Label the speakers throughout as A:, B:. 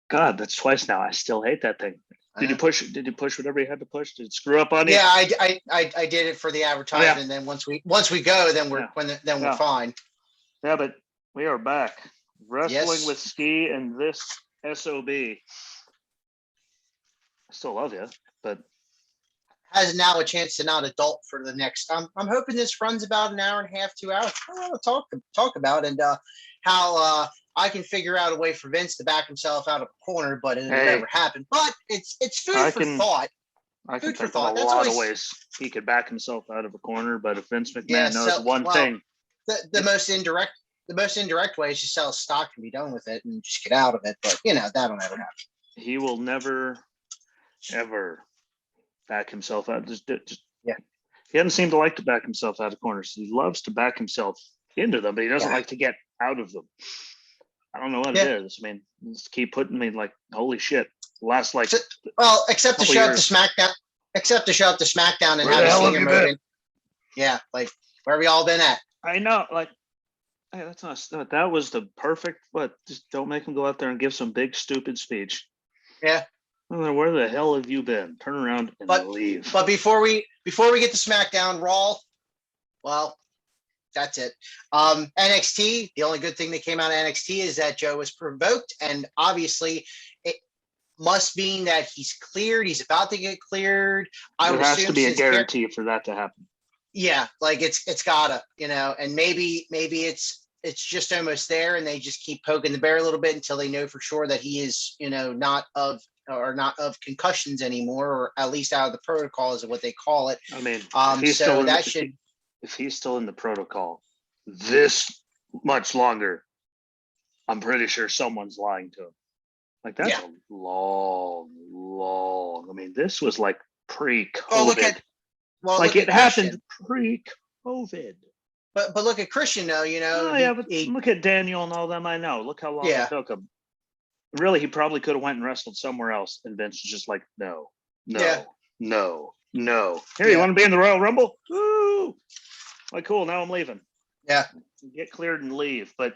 A: God, that's twice now. I still hate that thing. Did you push? Did you push whatever you had to push? Did it screw up on you?
B: Yeah, I did it for the advertisement. And then once we go, then we're we're fine.
A: Yeah, but we are back. Wrestling with Ski and this SOB. I still love you, but
B: has now a chance to not adult for the next. I'm hoping this runs about an hour and a half, 2 hours. I want to talk about and how I can figure out a way for Vince to back himself out of a corner, but it'll never happen. But it's food for thought.
A: I can think of a lot of ways he could back himself out of a corner, but if Vince McMahon knows one thing,
B: the most indirect way is to sell stock and be done with it and just get out of it. But that'll never happen.
A: He will never, ever back himself out. He doesn't seem to like to back himself out of corners. He loves to back himself into them, but he doesn't like to get out of them. I don't know what it is. I mean, just keep putting me like, holy shit. Last
B: except to show up to SmackDown. Except to show up to SmackDown and have a senior mode. Yeah, like where have we all been at?
A: I know, like, hey, that's not. That was the perfect. But just don't make him go out there and give some big stupid speech.
B: Yeah.
A: Where the hell have you been? Turn around and leave.
B: But before we get to SmackDown, Raw, well, that's it. NXT, the only good thing that came out of NXT is that Joe was provoked, and obviously it must mean that he's cleared. He's about to get cleared.
A: There has to be a guarantee for that to happen.
B: Yeah, like it's gotta, and maybe it's just almost there, and they just keep poking the bear a little bit until they know for sure that he is, not of concussions anymore, or at least out of the protocol is what they call it.
A: I mean, if he's still in the protocol this much longer, I'm pretty sure someone's lying to him. Like that's a long. I mean, this was like pre-COVID. It happened pre-COVID.
B: But look at Christian though,
A: look at Daniel and all them. I know. Look how long it took him. Really, he probably could have went and wrestled somewhere else, and Vince was just like, no. Here, you want to be in the Royal Rumble? Woo! Like, cool. Now I'm leaving.
B: Yeah,
A: get cleared and leave. But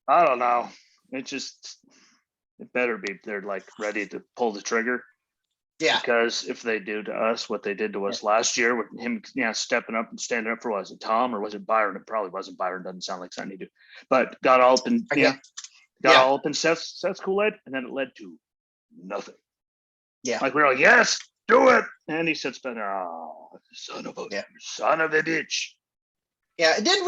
A: I don't know. It better be they're like ready to pull the trigger.
B: Yeah.
A: Because if they do to us what they did to us last year with him, stepping up and standing up for, was it Tom or was it Byron? It probably wasn't Byron. Doesn't sound like something he do. But got all up and all up in Seth's Kool-Aid, and then it led to nothing.
B: Yeah.
A: Like we're like, yes, do it. And he sits back there, son of a bitch.
B: Yeah, I didn't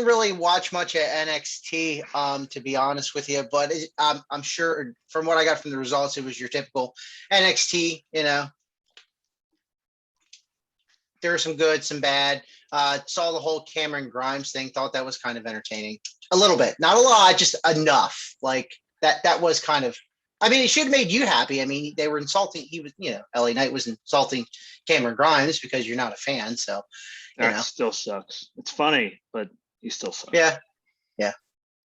B: really watch much of NXT, to be honest with you, but I'm sure from what I got from the results, it was your typical NXT, There were some good, some bad. Saw the whole Cameron Grimes thing, thought that was kind of entertaining. A little bit, not a lot, just enough. Like that was kind of, I mean, it should have made you happy. I mean, they were insulting. He was, LA Knight was insulting Cameron Grimes because you're not a fan. So,
A: that still sucks. It's funny, but he still sucks.
B: Yeah.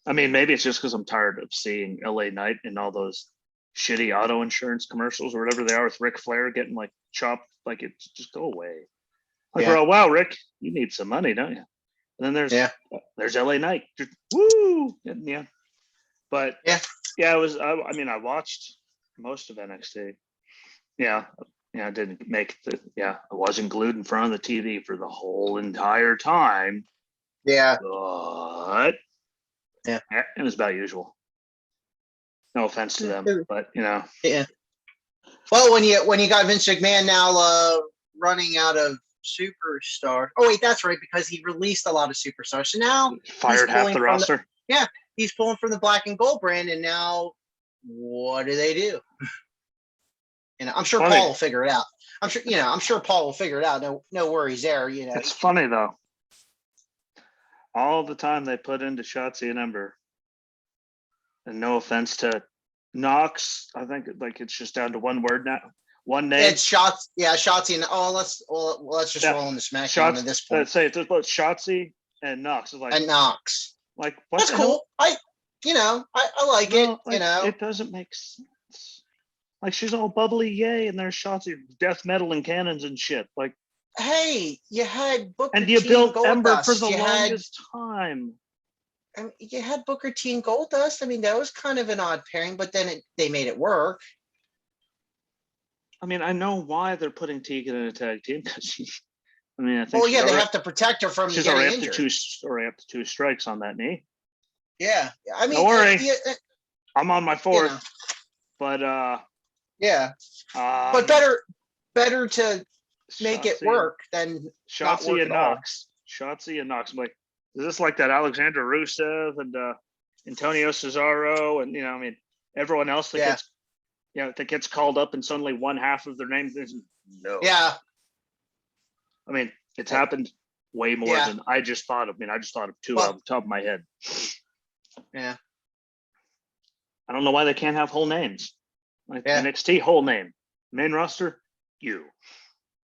A: I mean, maybe it's just because I'm tired of seeing LA Knight and all those shitty auto insurance commercials or whatever they are with Ric Flair getting like chopped. Like it just go away. Like, we're all, wow, Rick, you need some money, don't you? And then there's LA Knight. Woo! Yeah. But it was, I mean, I watched most of NXT. I didn't make I wasn't glued in front of the TV for the whole entire time.
B: Yeah.
A: But it was about usual. No offense to them, but
B: Yeah. Well, when you got Vince McMahon now running out of superstars. Oh wait, that's right, because he released a lot of superstars. So now
A: fired half the roster.
B: He's pulling from the black and gold brand, and now what do they do? I'm sure Paul will figure it out. I'm sure Paul will figure it out. No worries there.
A: It's funny though. All the time they put into Shotzi and Ember, and no offense to Knox, I think like it's just down to one word now. One name.
B: It's Shots. Yeah, Shotzi and let's just roll in the SmackDown at this point.
A: Let's say it's both Shotzi and Knox.
B: And Knox.
A: Like what?
B: That's cool. I like it.
A: It doesn't make sense. Like she's all bubbly, yay, and there's Shotzi, death metal and cannons and shit. Like,
B: hey, you had Booker
A: and you
B: T
A: built
B: and
A: Ember
B: Goldust.
A: for the longest time.
B: I mean, you had Booker T and Goldust. I mean, that was kind of an odd pairing, but then they made it work.
A: I mean, I know why they're putting Tegan in a tag team because I mean, I think
B: Well, yeah, they have to protect her from
A: she's
B: getting
A: already up to
B: injured.
A: already up to 2 strikes on that knee.
B: Yeah, I mean,
A: Don't worry,
B: yeah,
A: I'm on my
B: you
A: 4th,
B: know,
A: but
B: yeah, but better to make it work than not
A: Shotzi
B: work
A: and
B: at all.
A: Knox. Shotzi and Knox. I'm like, is this like that Alexander Rusev and Antonio Cesaro and I mean everyone else that
B: Yeah.
A: gets that gets called up and suddenly one half of their name is no.
B: Yeah,
A: I mean, it's happened way more
B: Yeah.
A: than I just thought of. I mean, I just thought of 2
B: Well-
A: off the top of my head.
B: yeah,
A: I don't know why they can't have whole names. Like
B: Yeah.
A: NXT whole name, main roster, you.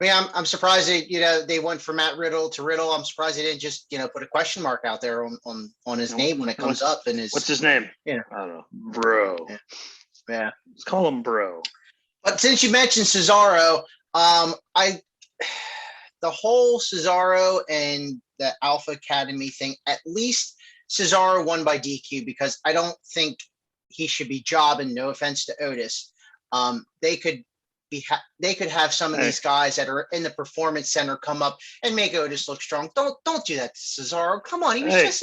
B: I mean, I'm surprised they went from Matt Riddle to Riddle. I'm surprised they didn't just put a question mark out there on his name when it comes up and his.
A: What's his name?
B: Yeah.
A: I don't know, bro.
B: Yeah.
A: Let's call him bro.
B: But since you mentioned Cesaro, the whole Cesaro and the Alpha Academy thing, at least Cesaro won by DQ because I don't think he should be jobbing. No offense to Otis. They could have some of these guys that are in the performance center come up and make Otis look strong. Don't do that to Cesaro. Come on, he was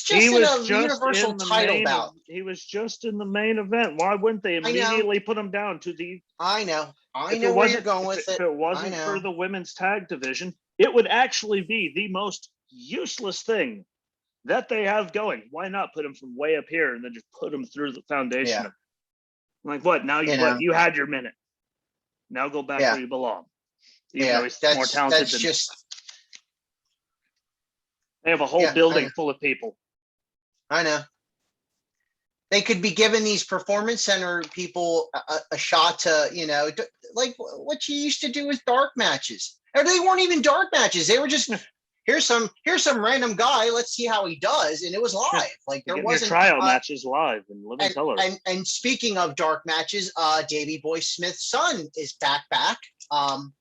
B: just in a universal title bout.
A: He was just in the main event. Why wouldn't they immediately put him down to the?
B: I know where you're going with it.
A: If it wasn't for the women's tag division, it would actually be the most useless thing that they have going. Why not put him from way up here and then just put him through the foundation?
B: Yeah.
A: Like what? Now you had your minute. Now go back where you belong. Even though he's more talented
B: that's
A: than
B: just.
A: They have a whole building full of people.
B: I know. They could be giving these performance center people a shot to, like what you used to do with dark matches. Or they weren't even dark matches. They were just here's some random guy. Let's see how he does, and it was live. Like there wasn't
A: trial matches live in living color.
B: And speaking of dark matches, Davey Boy Smith's son is back.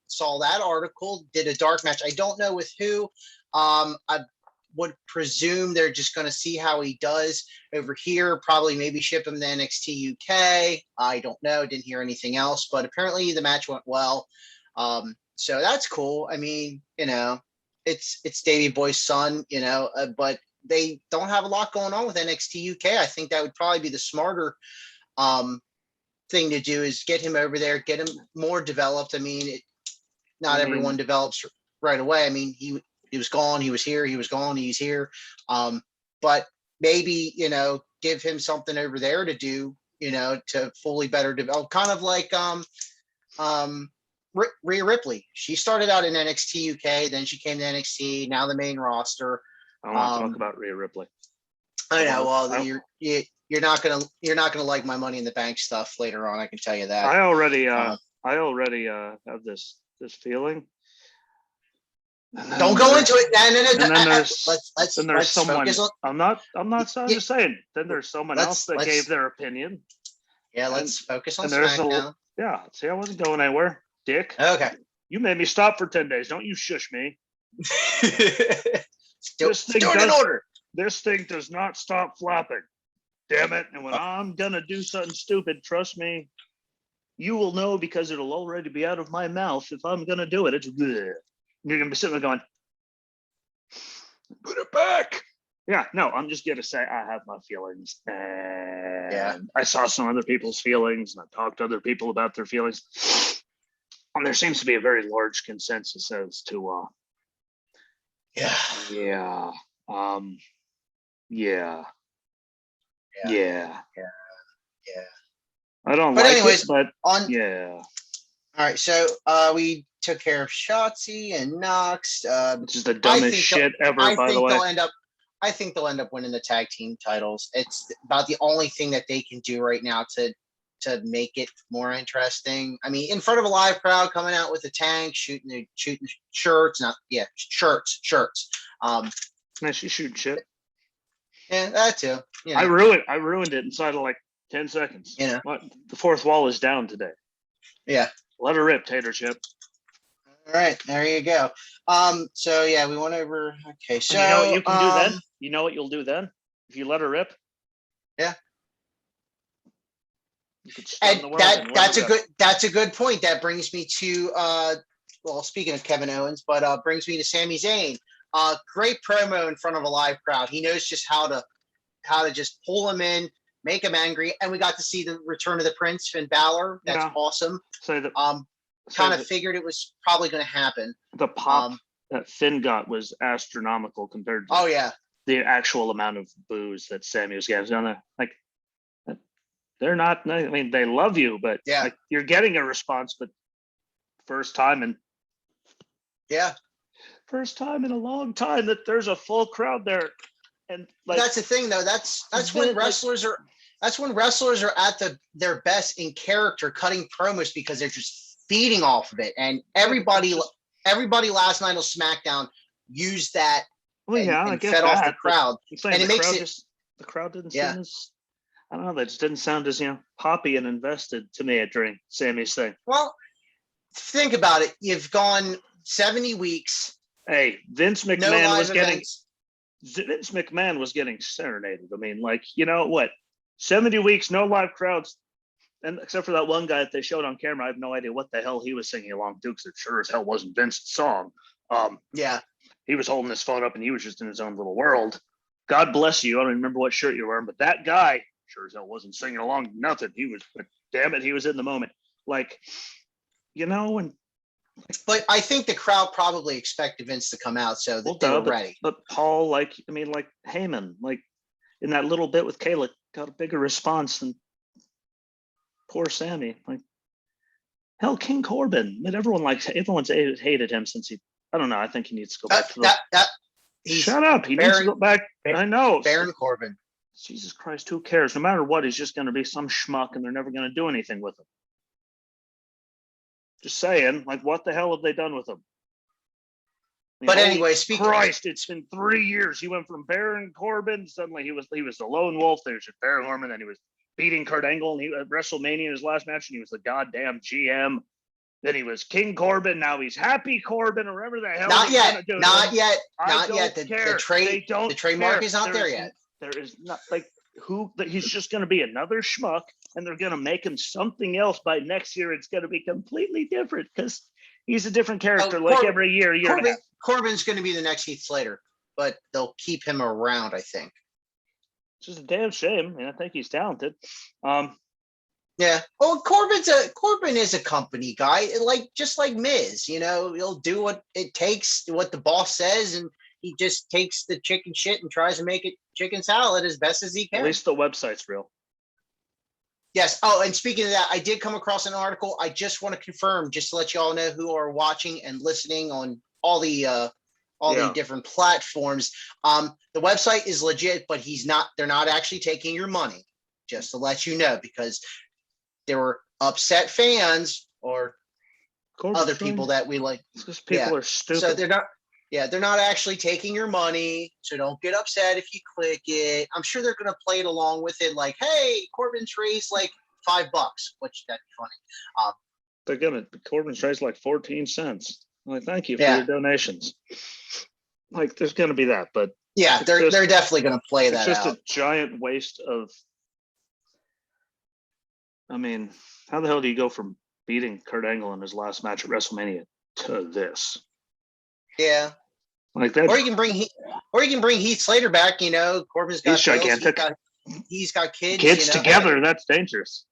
B: Saw that article. Did a dark match. I don't know with who. I would presume they're just going to see how he does over here. Probably maybe ship him to NXT UK. I don't know. Didn't hear anything else, but apparently the match went well. So that's cool. I mean, it's Davey Boy's son, but they don't have a lot going on with NXT UK. I think that would probably be the smarter thing to do is get him over there, get him more developed. I mean, not everyone develops right away. I mean, he was gone, he was here, he was gone, he's here. But maybe, give him something over there to do, to fully better develop, kind of like Rhea Ripley. She started out in NXT UK, then she came to NXT, now the main roster.
A: I don't want to talk about Rhea Ripley.
B: I know. Well, you're not gonna like my Money in the Bank stuff later on. I can tell you that.
A: I already have this feeling.
B: Don't go into it.
A: And then
B: Let's
A: someone. I'm not. I'm just saying. Then there's someone else that gave their opinion.
B: Yeah, let's focus on Smackdown.
A: Yeah. See, I wasn't going anywhere, Dick.
B: Okay.
A: You made me stop for 10 days. Don't you shush me.
B: Still in order.
A: This thing does not stop flapping. Damn it. And when I'm going to do something stupid, trust me, you will know because it'll already be out of my mouth if I'm going to do it. It's good. You're going to be sitting there going, put it back. Yeah, no, I'm just going to say I have my feelings. And I saw some other people's feelings and I talked to other people about their feelings. And there seems to be a very large consensus as to, yeah. I don't like it, but yeah.
B: All right, so we took care of Shotzi and Knox,
A: which is the dumbest shit ever. By the way,
B: I think they'll end up winning the tag team titles. It's about the only thing that they can do right now to make it more interesting. I mean, in front of a live crowd, coming out with a tank, shooting shirts, shirts.
A: Man, she's shooting shit.
B: Yeah, that too.
A: I ruined it inside of like 10 seconds. What? The fourth wall is down today.
B: Yeah.
A: Let her rip, Tater Chip.
B: All right, there you go. So yeah, we went over. Okay, so
A: you know what you can do then? You know what you'll do then? if you let her rip.
B: Yeah.
A: You could stun
B: And
A: the world and let her rip.
B: that's a good point. That brings me to well, speaking of Kevin Owens, but brings me to Sami Zayn. Great promo in front of a live crowd. He knows just how to just pull him in, make him angry, and we got to see the return of the Prince, Finn Balor. That's
A: Yeah.
B: awesome.
A: So the
B: Kind of figured it was probably going to happen.
A: the pop that Finn got was astronomical compared to
B: Oh yeah,
A: the actual amount of booze that Sammy was getting. On there, like, they're not. I mean, they love you, but
B: Yeah.
A: like, you're getting a response. But first time in a long time that there's a full crowd there, and like,
B: that's the thing though. That's when wrestlers are. That's when wrestlers are at their best in character, cutting promos because they're just feeding off of it. And everybody last night on SmackDown used that.
A: Well, yeah, I
B: and
A: get
B: fed
A: that,
B: off the crowd,
A: and
B: it makes it.
A: The crowd didn't seem as, I don't know. That just didn't sound as poppy and invested to me during Sammy's thing.
B: Well, think about it. You've gone 70 weeks.
A: Hey, Vince
B: No
A: McMahon
B: live events.
A: Vince McMahon was getting serenaded. I mean, like, what? 70 weeks, no live crowds. And except for that one guy that they showed on camera, I have no idea what the hell he was singing along to, because it sure as hell wasn't Vince's song.
B: Yeah.
A: He was holding his phone up and he was just in his own little world. God bless you. I don't remember what shirt you were wearing, but that guy sure as hell wasn't singing along to nothing. But damn it, he was in the moment. Like, and
B: but I think the crowd probably expected Vince to come out, so that they were ready.
A: But Paul, like Heyman, like in that little bit with Kayla, got a bigger response than poor Sammy. Like, hell, King Corbin. I mean, everyone's hated him since I don't know. I think he needs to go back to shut up. He needs to go back. I know.
B: Baron Corbin.
A: Jesus Christ, who cares? No matter what, he's just going to be some schmuck, and they're never going to do anything with him. Just saying, like, what the hell have they done with him? I mean,
B: but anyway,
A: Christ, it's been 3 years. He went from Baron Corbin, suddenly he was the lone wolf. There's Baron Corbin, then he was beating Kurt Angle, and he at WrestleMania in his last match, and he was the goddamn GM. Then he was King Corbin. Now he's Happy Corbin, or whatever the hell.
B: Not yet.
A: Not
B: yet. The trademark is not there yet.
A: There is not, like, he's just going to be another schmuck, and they're going to make him something else by next year. It's going to be completely different because he's a different character. Every year.
B: Corbin's going to be the next Heath Slater, but they'll keep him around, I think.
A: It's just a damn shame. I mean, I think he's talented.
B: Yeah. Well, Corbin is a company guy, just like Miz. He'll do what it takes, what the boss says, and he just takes the chicken shit and tries to make it chicken salad as best as he can.
A: At least the website's real.
B: Yes. Oh, and speaking of that, I did come across an article. I just want to confirm, just to let you all know who are watching and listening on all the different platforms. The website is legit, but they're not actually taking your money, just to let you know, because there were upset fans or other people that we like.
A: Because people are stupid.
B: So they're not actually taking your money. So don't get upset if you click it. I'm sure they're going to play it along with it. Like, hey, Corbin's raised like $5, which that'd be funny.
A: Corbin's raised like 14 cents. Like, thank you for your donations. Like, there's going to be that, but
B: yeah, they're definitely going to play that out.
A: It's just a giant waste of. I mean, how the hell do you go from beating Kurt Angle in his last match at WrestleMania to this?
B: Yeah,
A: like that.
B: Or you can bring Heath Slater back. Corbin's got.
A: He's gigantic.
B: He's got kids.
A: Kids together. That's dangerous.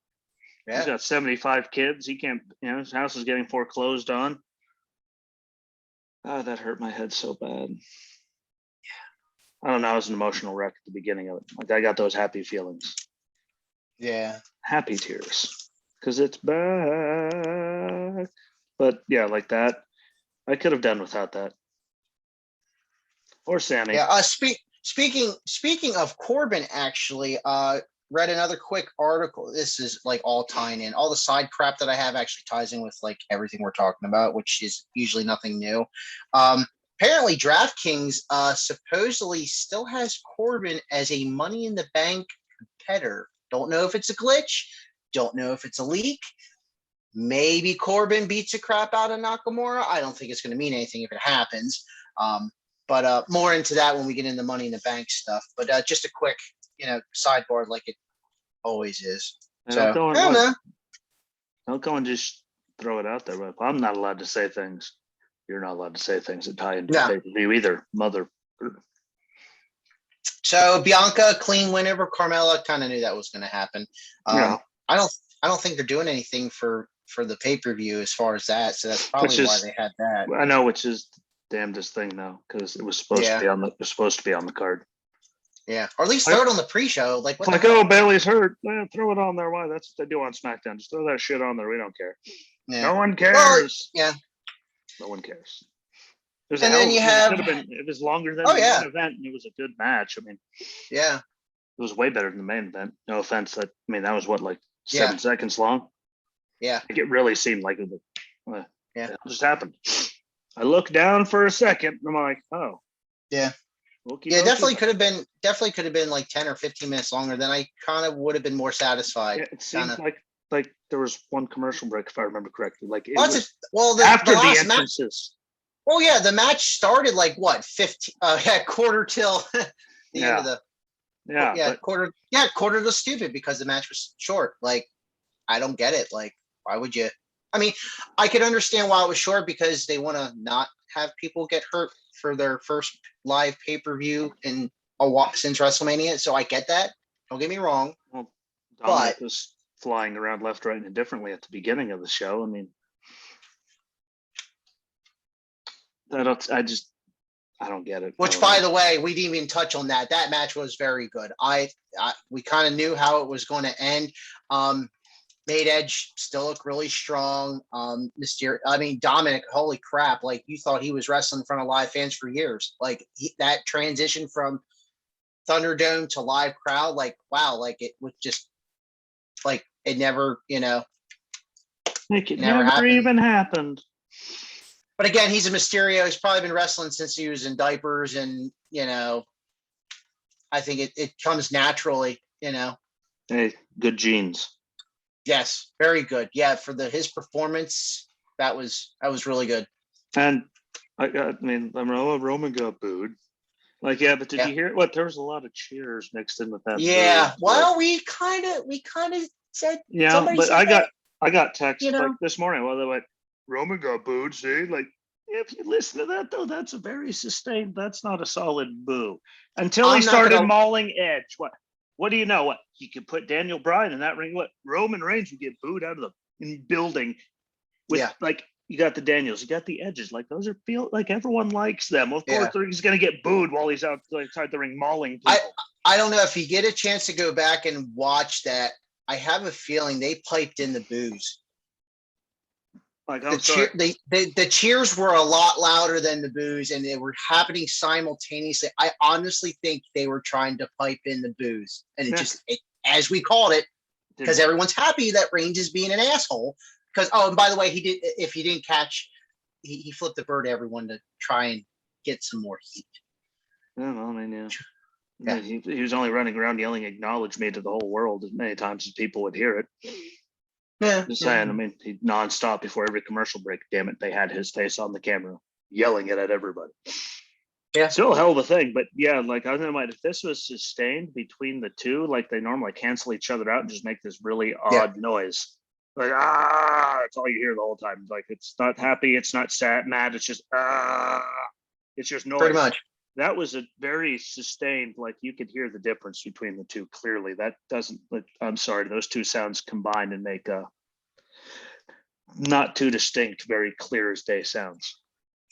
B: Yeah.
A: He's got 75 kids. He can't. His house is getting foreclosed on. Oh, that hurt my head so bad. Yeah. I don't know. I was an emotional wreck at the beginning of it. Like, I got those happy feelings.
B: Yeah.
A: Happy tears. Because it's back. But yeah, like that. I could have done without that. Or Sammy.
B: Yeah. Speaking of Corbin, actually, read another quick article. This is like all tying in. All the side crap that I have actually ties in with like everything we're talking about, which is usually nothing new. Apparently, DraftKings supposedly still has Corbin as a Money in the Bank competitor. Don't know if it's a glitch. Don't know if it's a leak. Maybe Corbin beats the crap out of Nakamura. I don't think it's going to mean anything if it happens. But more into that when we get into Money in the Bank stuff. But just a quick, sidebar like it always is.
A: And
B: So,
A: don't
B: I don't know.
A: go and just throw it out there. But I'm not allowed to say things. You're not allowed to say things that tie into
B: No.
A: pay-per-view either, mother.
B: So Bianca, clean win over Carmella. Kind of knew that was going to happen.
A: Yeah.
B: I don't think they're doing anything for the pay-per-view as far as that. So that's probably why they had that.
A: I know, which is the damnedest thing though, because it was supposed to be on the card.
B: Yeah, or at least throw it on the pre-show. Like, what
A: Like, oh, Bailey's hurt. Throw it on there. Why? That's what they do on SmackDown. Just throw that shit on there. We don't care.
B: Yeah.
A: No one cares.
B: Well, yeah.
A: No one cares. There's
B: And then you have.
A: It was longer than
B: Oh,
A: the
B: yeah.
A: main event, and it was a good match. I mean,
B: Yeah.
A: it was way better than the main event. No offense. That was what, like 7
B: Yeah.
A: seconds long.
B: Yeah.
A: Like, it really seemed like it was,
B: Yeah.
A: it just happened. I looked down for a second, and I'm like, oh.
B: Yeah.
A: Okey-dokey.
B: Definitely could have been like 10 or 15 minutes longer. Then I kind of would have been more satisfied.
A: Yeah, it seemed like there was one commercial break, if I remember correctly. Like, it
B: after
A: the
B: last
A: entrances.
B: Well, yeah, the match started like what 15 quarter till the end of the quarter to stupid because the match was short. Like, I don't get it. Like, why would you? I mean, I could understand why it was short because they want to not have people get hurt for their first live pay-per-view in a while since WrestleMania. So I get that. Don't get me wrong.
A: Well, Dominic was flying around left, right, and indifferently at the beginning of the show. I mean, I don't get it.
B: Which, by the way, we didn't even touch on that. That match was very good. We kind of knew how it was going to end. Made Edge still look really strong. Dominic, holy crap. Like, you thought he was wrestling in front of live fans for years. Like, that transition from Thunderdome to live crowd, like, wow, like, it was just, like, it never,
A: Like, it never even happened.
B: But again, he's a Mysterio. He's probably been wrestling since he was in diapers, and I think it comes naturally.
A: Hey, good genes.
B: Yes, very good. Yeah, for his performance, that was really good.
A: And Roman got booed. Like, yeah, but did you hear what? There was a lot of cheers mixed in with that.
B: Yeah, well, we kind of said.
A: Yeah, but I got text like this morning. Well, they went, Roman got booed. See, like, if you listen to that though, that's a very sustained. That's not a solid boo. Until he started mauling Edge. What do you know? What, you could put Daniel Bryan in that ring? What, Roman Reigns would get booed out of the building? With like, you got the Daniels, you got the Edges. Like, those feel like everyone likes them. Of course, he's going to get booed while he's outside the ring mauling people.
B: I don't know if you get a chance to go back and watch that. I have a feeling they piped in the boos.
A: Like,
B: the cheers were a lot louder than the boos, and they were happening simultaneously. I honestly think they were trying to pipe in the boos, and as we called it, because everyone's happy that Reigns is being an asshole. Because and by the way, he did. If you didn't catch, he flipped the bird to everyone to try and get some more heat.
A: Yeah, well, I mean, yeah. He was only running around yelling "acknowledge me" to the whole world as many times as people would hear it.
B: Yeah,
A: just saying. I mean, he nonstop before every commercial break. Damn it, they had his face on the camera, yelling it at everybody.
B: Yeah,
A: still a hell of a thing. But yeah, like, I don't know, if this was sustained between the two, like they normally cancel each other out and just make this really odd noise, like that's all you hear the whole time. Like, it's not happy, it's not sad, mad. It's just it's just noise.
B: Pretty much.
A: That was a very sustained, like, you could hear the difference between the two clearly. That doesn't, I'm sorry, those two sounds combined and make a not too distinct, very clear as day sounds.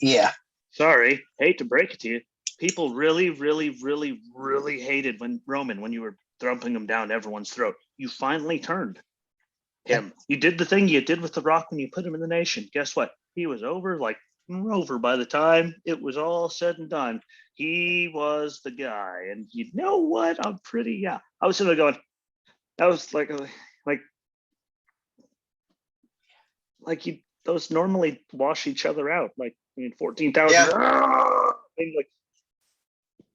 B: Yeah.
A: Sorry, hate to break it to you. People really, really, really, really hated when you were thumping him down everyone's throat. You finally turned him. You did the thing you did with The Rock when you put him in the Nation. Guess what? He was over by the time it was all said and done. He was the guy. And you know what? I was sitting there going, that was those normally wash each other out. Like, 14,000. Yeah.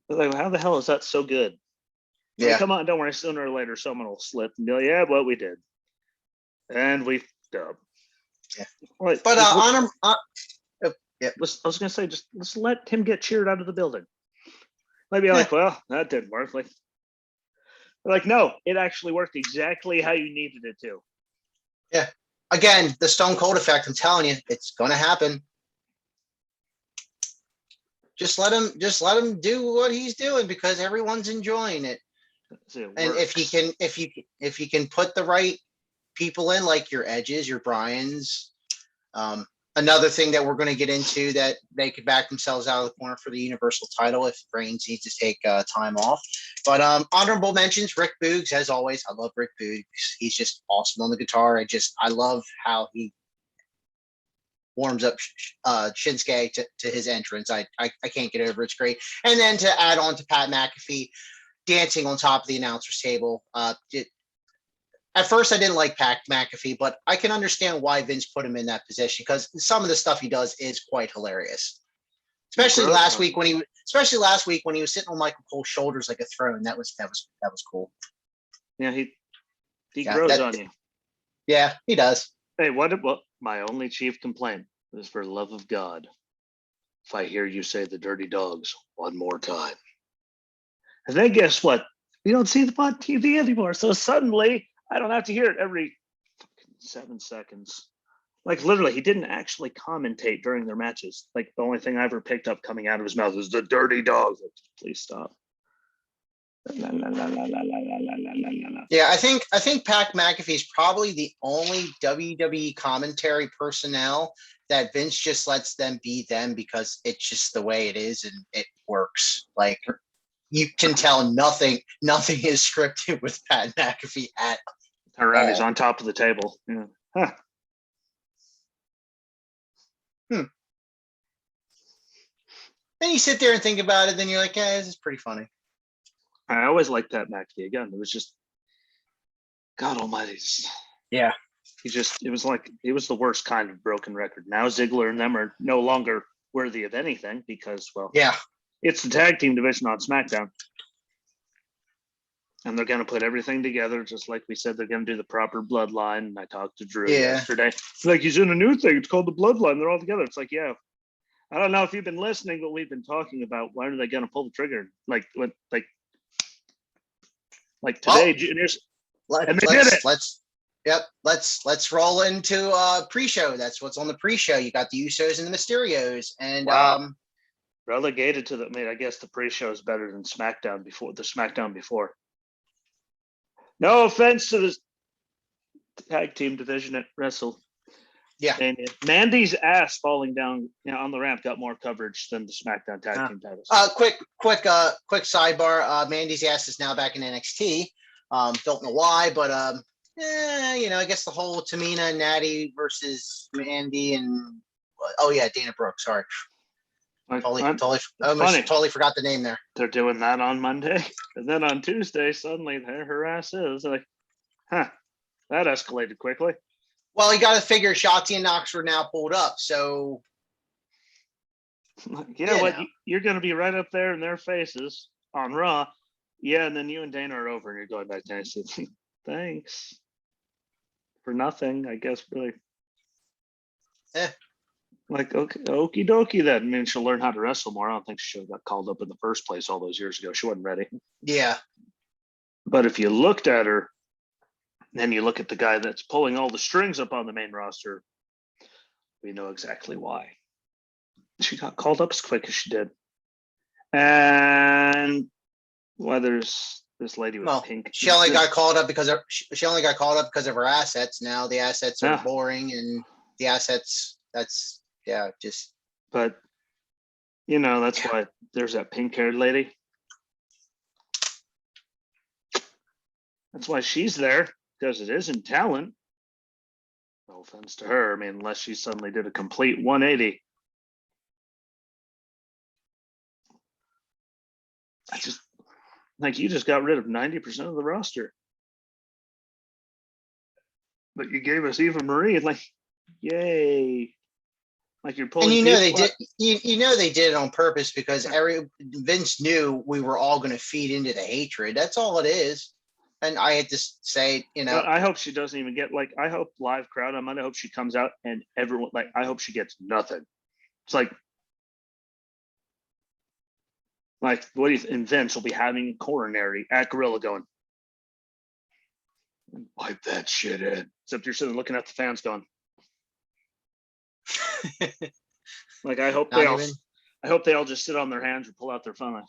A: Like, how the hell is that so good? Yeah. Like, come on, don't worry. Sooner or later, someone will slip and be like, yeah, well, we did. And we dubbed.
B: Yeah. But Yep.
A: I was gonna say, just let's let him get cheered out of the building. Maybe
B: Yeah.
A: like, well, that didn't work. Like, no, it actually worked exactly how you needed it to.
B: Yeah. Again, the Stone Cold effect. I'm telling you, it's gonna happen. Just let him do what he's doing because everyone's enjoying it. And if you can put the right people in, like your Edges, your Bryans, another thing that we're going to get into that they could back themselves out of the corner for the Universal title if Reigns needs to take time off. But honorable mentions, Rick Boogs, as always. I love Rick Boogs. He's just awesome on the guitar. I love how he warms up Shinsuke to his entrance. I can't get over it. It's great. And then to add on to Pat McAfee dancing on top of the announcer's table. At first, I didn't like Pat McAfee, but I can understand why Vince put him in that position because some of the stuff he does is quite hilarious. Especially last week when he was sitting on Michael Cole's shoulders like a throne. That was cool.
A: Yeah, he grows on you.
B: Yeah, he does.
A: Hey, what my only chief complaint is, for the love of God, if I hear you say the dirty dogs one more time. And then guess what? We don't see them on TV anymore. So suddenly I don't have to hear it every 7 seconds. Like, literally, he didn't actually commentate during their matches. Like, the only thing I ever picked up coming out of his mouth was the dirty dogs. Like, please stop.
B: Yeah, I think Pat McAfee is probably the only WWE commentary personnel that Vince just lets them be them because it's just the way it is and it works. Like, you can tell nothing is scripted with Pat McAfee at
A: all. He's on top of the table. Yeah. Huh.
B: Then you sit there and think about it, then you're like, yeah, this is pretty funny.
A: I always liked Pat McAfee. Again, it was just, God almighty.
B: Yeah.
A: It was like, he was the worst kind of broken record. Now Ziggler and them are no longer worthy of anything because, well,
B: yeah,
A: it's the tag team division on SmackDown. And they're going to put everything together, just like we said, they're going to do the proper bloodline. And I talked to Drew yesterday. It's like, he's in a new thing. It's called the bloodline. They're all together. It's like, yeah, I don't know if you've been listening, but we've been talking about when are they going to pull the trigger? Like today, Juniors.
B: Let's roll into pre-show. That's what's on the pre-show. You got the Usos and the Mysterios, and
A: relegated to the. I mean, I guess the pre-show is better than SmackDown before. No offense to the tag team division at Wrestle.
B: Yeah,
A: and Mandy's ass falling down on the ramp got more coverage than the SmackDown tag team titles.
B: Quick sidebar. Mandy's ass is now back in NXT. Don't know why, but I guess the whole Tamina and Natty versus Mandy and Dana Brooke. Sorry, totally forgot the name there.
A: They're doing that on Monday, and then on Tuesday, suddenly there her ass is like, that escalated quickly.
B: Well, you got to figure Shotzi and Knox were now pulled up, so
A: you're going to be right up there in their faces on Raw. Yeah, and then you and Dana are over, and you're going back to NXT. Thanks for nothing, I guess. Really, like, okay, okie dokie. Then I mean, she'll learn how to wrestle more. I don't think she should have got called up in the first place all those years ago. She wasn't ready.
B: Yeah,
A: but if you looked at her, then you look at the guy that's pulling all the strings up on the main roster, we know exactly why she got called up as quick as she did. And there's this lady with pink.
B: She only got called up because of her assets. Now the assets are boring, and the assets.
A: But that's why there's that pink-haired lady. That's why she's there, because it isn't talent. No offense to her. I mean, unless she suddenly did a complete 180. You just got rid of 90% of the roster. But you gave us Eva Marie, and yay. Like, you're pulling.
B: And they did. They did it on purpose because Vince knew we were all going to feed into the hatred. That's all it is. And I had to say,
A: I hope she doesn't even get I hope live crowd on Monday. I hope she comes out and everyone I hope she gets nothing. It's like what do you and Vince will be having coronary at Gorilla going, wipe that shit in. Except you're sitting looking at the fans going, like I hope they all just sit on their hands or pull out their phone, like,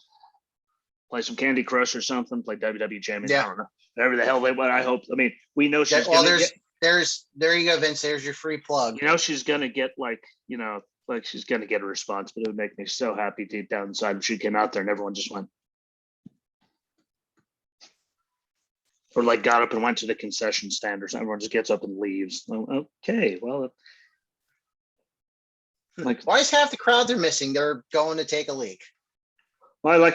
A: play some Candy Crush or something, play WWE Jam. I don't know. Whatever the hell they want. I hope. I mean, we know she's
B: there you go, Vince. There's your free plug.
A: You know, she's gonna get like she's gonna get a response, but it would make me so happy deep down inside if she came out there and everyone just went, or like got up and went to the concession stand or something. Everyone just gets up and leaves. Well, okay, well, like
B: why is half the crowd they're missing? They're going to take a leak.
A: Well,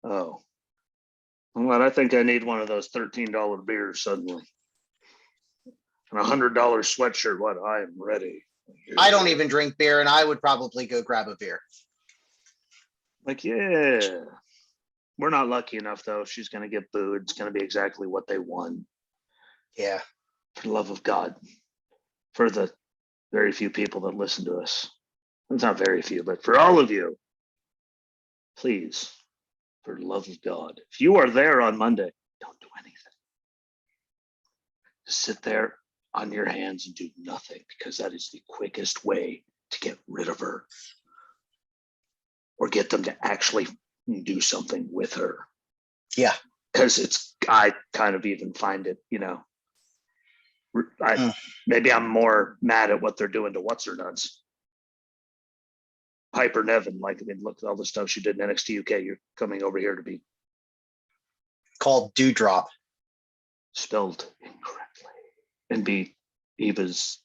A: oh. Well, I think I need one of those $13 beers suddenly. And $100 sweatshirt. What? I am ready.
B: I don't even drink beer, and I would probably go grab a beer.
A: Like, yeah. We're not lucky enough, though. She's going to get booed. It's going to be exactly what they want.
B: Yeah.
A: For the love of God. For the very few people that listen to us. It's not very few, but for all of you, please, for the love of God, if you are there on Monday, don't do anything. Just sit there on your hands and do nothing, because that is the quickest way to get rid of her or get them to actually do something with her.
B: Yeah.
A: Because I kind of even find it, maybe I'm more mad at what they're doing to what's-her-nuts. Piper Nevin, look at all the stuff she did in NXT UK. You're coming over here to be
B: called Dewdrop,
A: spelled incorrectly, and be Eva's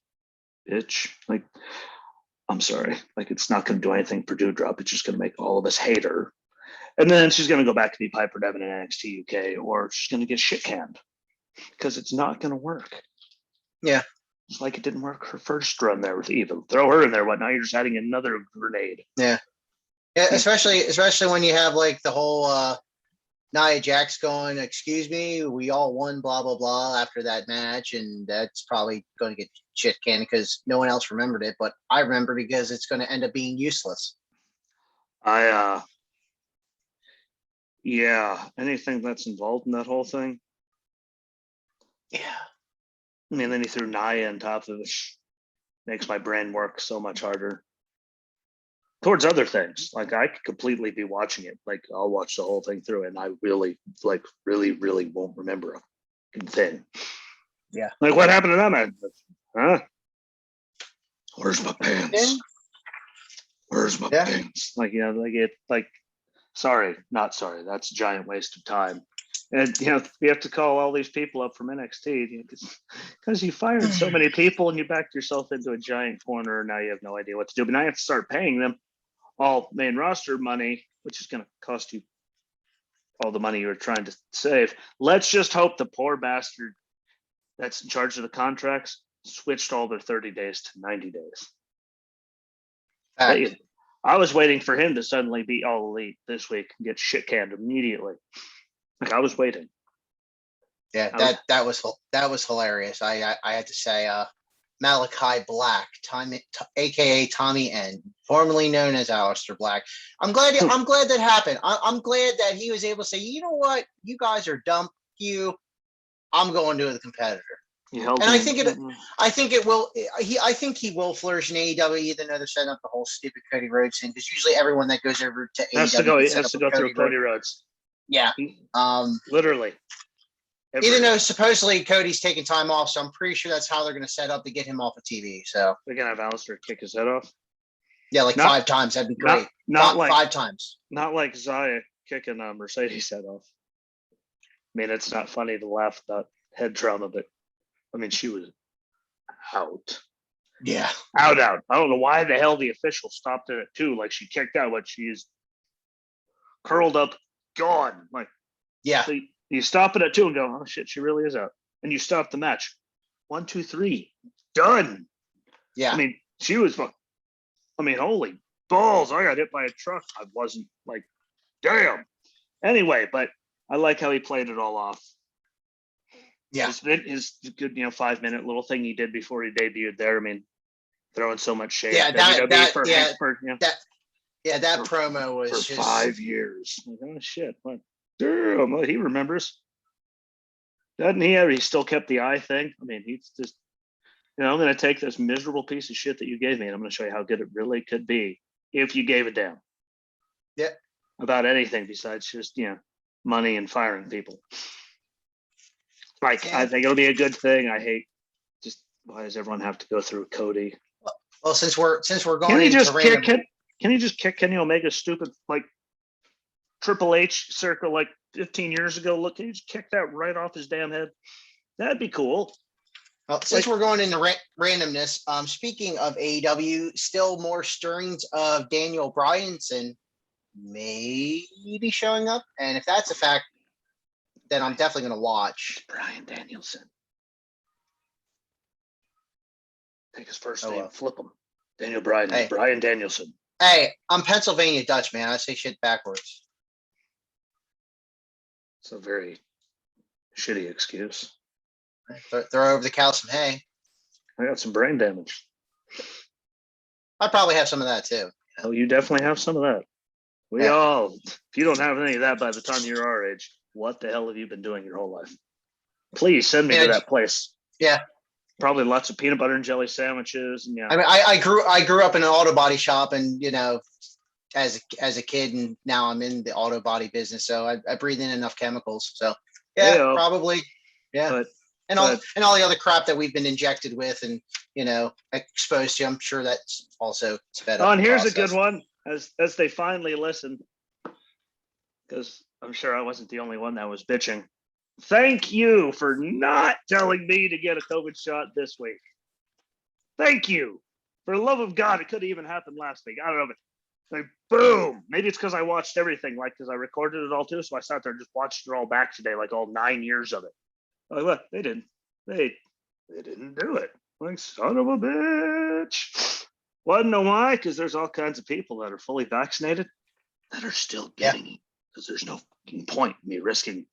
A: bitch. Like, I'm sorry, it's not going to do anything for Dewdrop. It's just going to make all of us hate her, and then she's going to go back to be Piper Nevin in NXT UK, or she's going to get shit canned because it's not going to work.
B: Yeah.
A: It's like it didn't work her first run there with Eva. Throw her in there. What? Now you're just adding another grenade.
B: Yeah. Yeah. Especially when you have like the whole Nia Jax going, excuse me, we all won, blah, blah, blah after that match. And that's probably going to get shit canned because no one else remembered it. But I remember because it's going to end up being useless.
A: Yeah. Anything that's involved in that whole thing.
B: Yeah.
A: I mean, then he threw Nia on top of it. Makes my brain work so much harder. Towards other things. Like, I could completely be watching it. Like, I'll watch the whole thing through and I really won't remember a thing.
B: Yeah.
A: Like, what happened to that man? Huh? Where's my pants? Where's my pants? Sorry, not sorry. That's a giant waste of time. And, we have to call all these people up from NXT because you fired so many people and you backed yourself into a giant corner. And now you have no idea what to do. But now you have to start paying them all main roster money, which is going to cost you all the money you were trying to save. Let's just hope the poor bastard that's in charge of the contracts switched all their 30 days to 90 days. I was waiting for him to suddenly be all elite this week and get shit canned immediately. Like, I was waiting.
B: Yeah, that was hilarious. I had to say, Malachi Black, aka Tommy N, formerly known as Aleister Black. I'm glad that happened. I'm glad that he was able to say, you know what, you guys are dumb. I'm going to the competitor. And I think he will flourish in AEW, even though they're setting up the whole stupid Cody Rhodes thing. Because usually everyone that goes over to AEW
A: has to go through Cody Rhodes.
B: Yeah.
A: Literally.
B: Even though supposedly Cody's taking time off, so I'm pretty sure that's how they're going to set up to get him off of TV. So
A: they're going to have Aleister kick his head off.
B: Yeah, 5 times. That'd be great. Not 5 times.
A: Not like Zaya kicking Mercedes head off. I mean, it's not funny to laugh about head trauma, but I mean, she was out.
B: Yeah.
A: Out. I don't know why the hell the official stopped it at 2. Like, she kicked out what she is curled up, gone. Like,
B: yeah.
A: So you stop it at 2 and go, oh shit, she really is out. And you stop the match. 1, 2, 3, done.
B: Yeah.
A: I mean, she was, holy balls. I got hit by a truck. I wasn't like, damn. Anyway, but I like how he played it all off.
B: Yeah.
A: His good, 5-minute little thing he did before he debuted there. I mean, throwing so much shade
B: Yeah,
A: at
B: that-
A: WWE
B: that-
A: for
B: yeah,
A: for-
B: promo was
A: for
B: just
A: 5 years. Like, oh shit! What? Damn, well, he remembers, doesn't he? He still kept the eye thing. I mean, he's just, I'm going to take this miserable piece of shit that you gave me, and I'm going to show you how good it really could be if you gave a damn.
B: Yeah.
A: About anything besides just money and firing people. Like,
B: Yeah.
A: I think it'll be a good thing. I hate just, why does everyone have to go through Cody?
B: Well, since we're going
A: Can he
B: into
A: just
B: random,
A: can he just kick Kenny Omega's stupid like Triple H circle like 15 years ago? Look, can he just kick that right off his damn head? That'd be cool.
B: well, since we're going into randomness, speaking of AEW, still more stirrings of Daniel Bryanson maybe showing up, and if that's a fact, then I'm definitely going to watch.
A: Bryan Danielson. Take his first
B: Oh,
A: name,
B: well.
A: flip him. Daniel Bryan
B: Hey.
A: is Bryan Danielson.
B: Hey, I'm Pennsylvania Dutch, man. I say shit backwards.
A: It's a very shitty excuse.
B: Throw over the cow some hay.
A: I got some brain damage.
B: I probably have some of that too.
A: Oh, you definitely have some of that. We
B: Yeah.
A: all, if you don't have any of that by the time you're our age, what the hell have you been doing your whole life? Please send me
B: Yeah,
A: to that place.
B: Yeah.
A: Probably lots of peanut butter and jelly sandwiches. And
B: I mean, I grew up in an auto body shop, and as a kid, and now I'm in the auto body business, so I breathe in enough chemicals. So yeah,
A: Yeah.
B: probably, yeah.
A: But
B: And all the other crap that we've been injected with and exposed to, I'm sure that's also sped up.
A: and
B: the
A: here's a
B: process.
A: good one as they finally listened, because I'm sure I wasn't the only one that was bitching. Thank you for not telling me to get a COVID shot this week. Thank you. For the love of God, it could have even happened last week. I don't know, but like, boom. Maybe it's because I watched everything, like because I recorded it all too. So I sat there and just watched it all back today, like all 9 years of it. Like, look, they didn't do it. Like, son of a bitch. Well, I don't know why, because there's all kinds of people that are fully vaccinated that are still getting it. Because there's no fucking point in me risking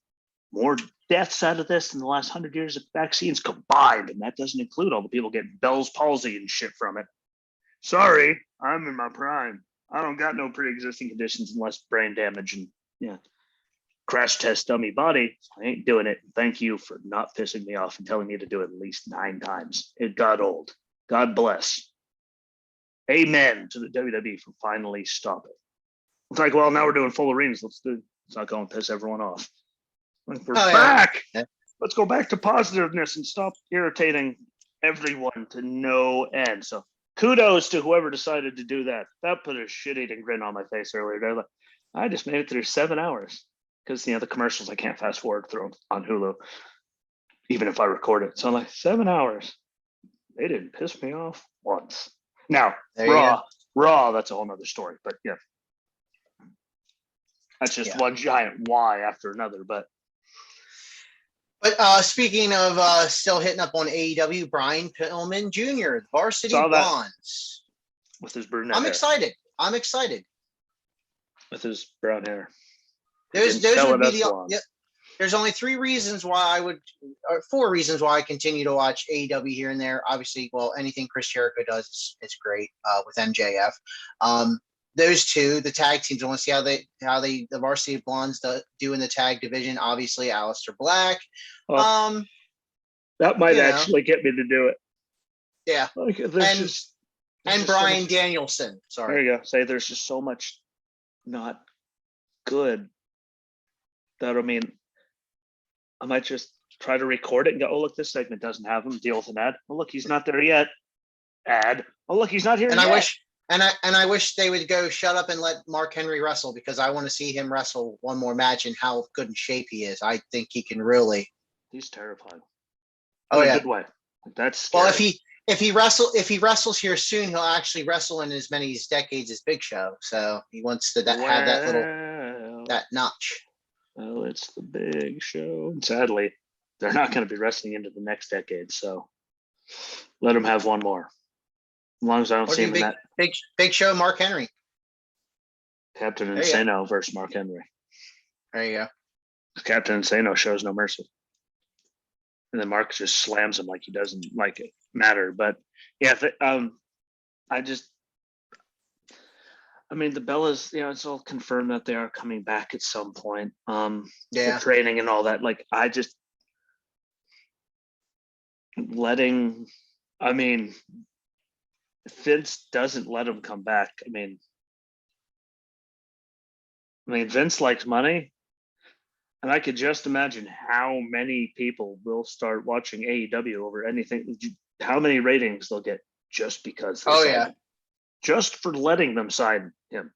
A: more deaths out of this than the last 100 years of vaccines combined. And that doesn't include all the people getting Bell's palsy and shit from it. Sorry, I'm in my prime. I don't got no pre-existing conditions unless brain damage and crash test dummy body. I ain't doing it. Thank you for not pissing me off and telling me to do it at least 9 times. It got old. God bless. Amen to the WWE for finally stopping. It's like, well, now we're doing full arenas. Let's not go and piss everyone off. Like, we're back.
B: Yeah.
A: Let's go back to positiveness and stop irritating everyone to no end. So kudos to whoever decided to do that. That put a shit-eating grin on my face earlier today. Like, I just made it through 7 hours because the commercials I can't fast forward through on Hulu, even if I record it. So I'm like, 7 hours. They didn't piss me off once. Now, Raw, that's a whole nother story. But yeah. That's just one giant why after another. But
B: speaking of still hitting up on AEW, Brian Pillman Jr., Varsity Blondes.
A: With his brunette
B: I'm
A: hair.
B: excited. I'm excited.
A: With his brown hair.
B: Those would be there's only 3 reasons why or 4 reasons why I continue to watch AEW here and there. Obviously, well, anything Chris Jericho does is great with MJF. Those 2, the tag teams, I want to see how the Varsity Blondes do in the tag division. Obviously, Aleister Black.
A: Well, that might actually get me to do it.
B: Yeah.
A: Like,
B: and Bryan Danielson. Sorry.
A: There you go. Say there's just so much not good that, I mean, I might just try to record it and go, oh, look, this segment doesn't have him. Deal with an ad. Oh, look, he's not there yet. Ad. Oh, look, he's not here yet.
B: I wish they would go shut up and let Mark Henry wrestle, because I want to see him wrestle one more match and how good in shape he is. I think he can really.
A: He's terrifying.
B: Oh,
A: in
B: yeah.
A: a good way. That's scary.
B: Well, if he wrestles here soon, he'll actually wrestle in as many decades as Big Show. So he wants to have that notch.
A: Well, it's the Big Show. And sadly, they're not going to be wrestling into the next decade. So let him have one more. As long as I don't see him in that.
B: Big Show, Mark Henry.
A: Captain Insano versus Mark Henry.
B: There you go.
A: Captain Insano shows no mercy. And then Mark just slams him like he doesn't like it matter. But yeah, I mean, the Bellas, it's all confirmed that they are coming back at some point. For
B: Yeah.
A: training and all that. Like, I just letting, I mean, Vince doesn't let him come back. I mean, Vince likes money, and I could just imagine how many people will start watching AEW over anything. How many ratings they'll get just because.
B: Oh yeah.
A: Just for letting them sign him.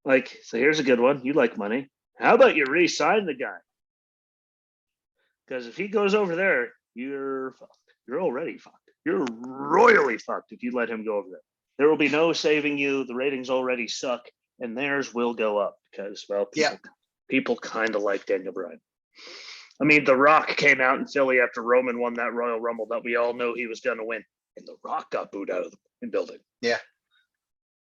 A: Like, so here's a good one. You like money. How about you re-sign the guy? Because if he goes over there, you're fucked. You're already fucked. You're royally fucked if you let him go over there. There will be no saving you. The ratings already suck, and theirs will go up because, well, people kind of like Daniel Bryan. I mean, The Rock came out in Philly after Roman won that Royal Rumble that we all knew he was going to win, and The Rock got booed out of the building.
B: Yeah.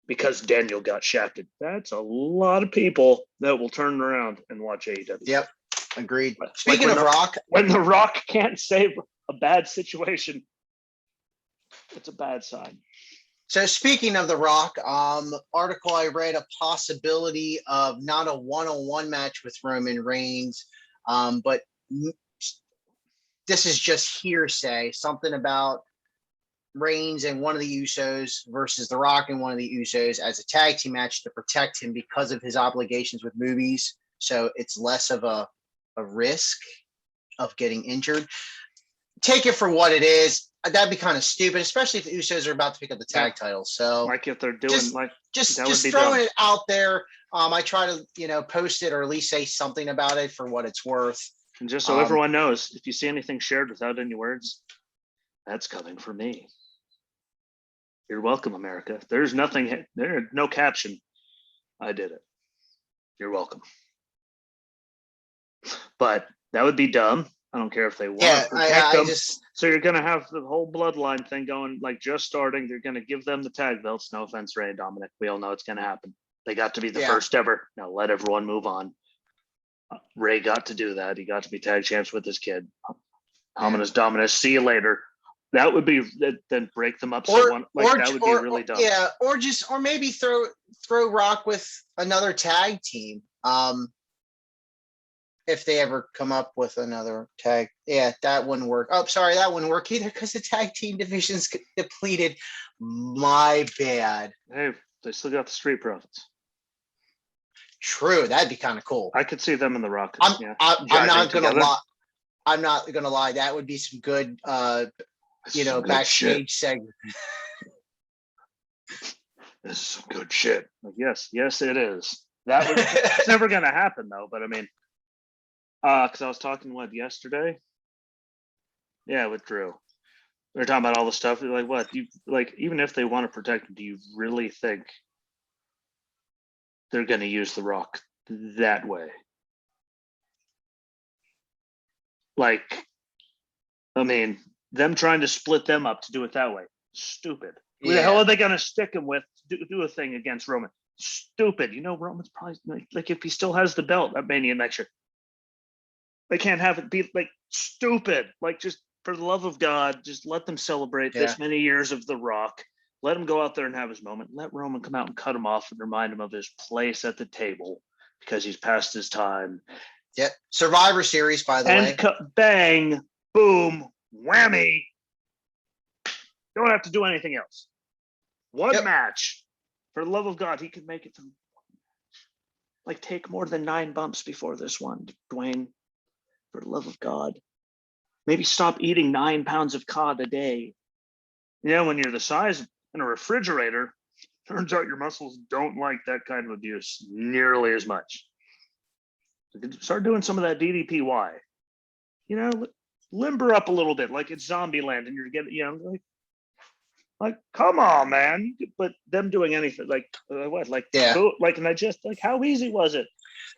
A: Because Daniel got shafted. That's a lot of people that will turn around and watch AEW.
B: Yep. Agreed.
A: Like
B: Speaking of Rock,
A: when The Rock can't save a bad situation, it's a bad sign.
B: So speaking of The Rock, article I read, a possibility of not a one-on-one match with Roman Reigns, but this is just hearsay. Something about Reigns and one of the Usos versus The Rock and one of the Usos as a tag team match to protect him because of his obligations with movies. So it's less of a risk of getting injured. Take it for what it is. That'd be kind of stupid, especially if the Usos are about to pick up the tag titles. So
A: like if they're doing
B: just
A: throwing
B: dumb. It out there. I try to post it or at least say something about it for what it's worth.
A: And just so everyone knows, if you see anything shared without any words, that's coming from me. You're welcome, America. There's nothing. There's no caption. I did it. You're welcome. But that would be dumb. I don't care if they want to protect them. So you're going to have the whole bloodline thing going, like just starting. They're going to give them the tag belts. No offense, Ray and Dominic. We all know it's going to happen. They got to be the first ever. Now let everyone move on. Ray got to do that. He got to be tag champs with his kid. Hominus Dominus. See you later. That would be then break them up. That would be really dumb.
B: Yeah, or maybe throw Rock with another tag team. If they ever come up with another tag, that wouldn't work. Oh, sorry, that wouldn't work either because the tag team division's depleted. My bad.
A: Hey, they still got the Street Profits.
B: True, that'd be kind of cool.
A: I could see them in the Rock.
B: I'm not gonna lie. I'm not gonna lie. That would be some good, backstage segment.
A: This is some good shit. Like, yes, it is. It's never gonna happen though. But I mean. Because I was talking yesterday? Yeah, with Drew. They're talking about all the stuff. They're like, what? Even if they want to protect him, do you really think they're going to use The Rock that way? Them trying to split them up to do it that way. Stupid. Who the hell are they going to stick him with to do a thing against Roman? Stupid. Roman's probably if he still has the belt at Mania next year. They can't have it be stupid. Just for the love of God, just let them celebrate this many years of The Rock. Let him go out there and have his moment. Let Roman come out and cut him off and remind him of his place at the table because he's past his time.
B: Yep. Survivor Series, by the way.
A: Bang, boom, whammy. Don't have to do anything else. One match. For the love of God, he could make it through. Take more than 9 bumps before this one, Dwayne. For the love of God, maybe stop eating 9 pounds of cod a day. When you're the size in a refrigerator, turns out your muscles don't like that kind of abuse nearly as much. Start doing some of that DDPY. Limber up a little bit, like it's Zombieland, and you're getting, come on, man. But them doing anything, and I just how easy was it?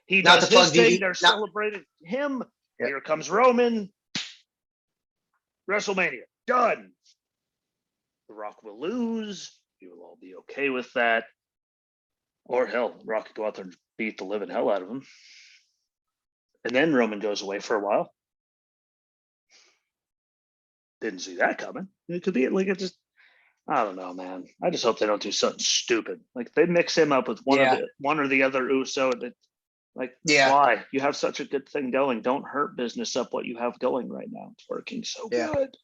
A: He does his thing. They're celebrating him. Yep. Here comes Roman. WrestleMania. Done. The Rock will lose. You will all be okay with that. Or hell, Rock could go out there and beat the living hell out of him. And then Roman goes away for a while. Didn't see that coming. It could be I don't know, man. I just hope they don't do something stupid. Like they mix him up with
B: Yeah.
A: one or the other Uso. That like
B: Yeah.
A: why? You have such a good thing going. Don't hurt business up what you have going right now. It's working so
B: Yeah.
A: good.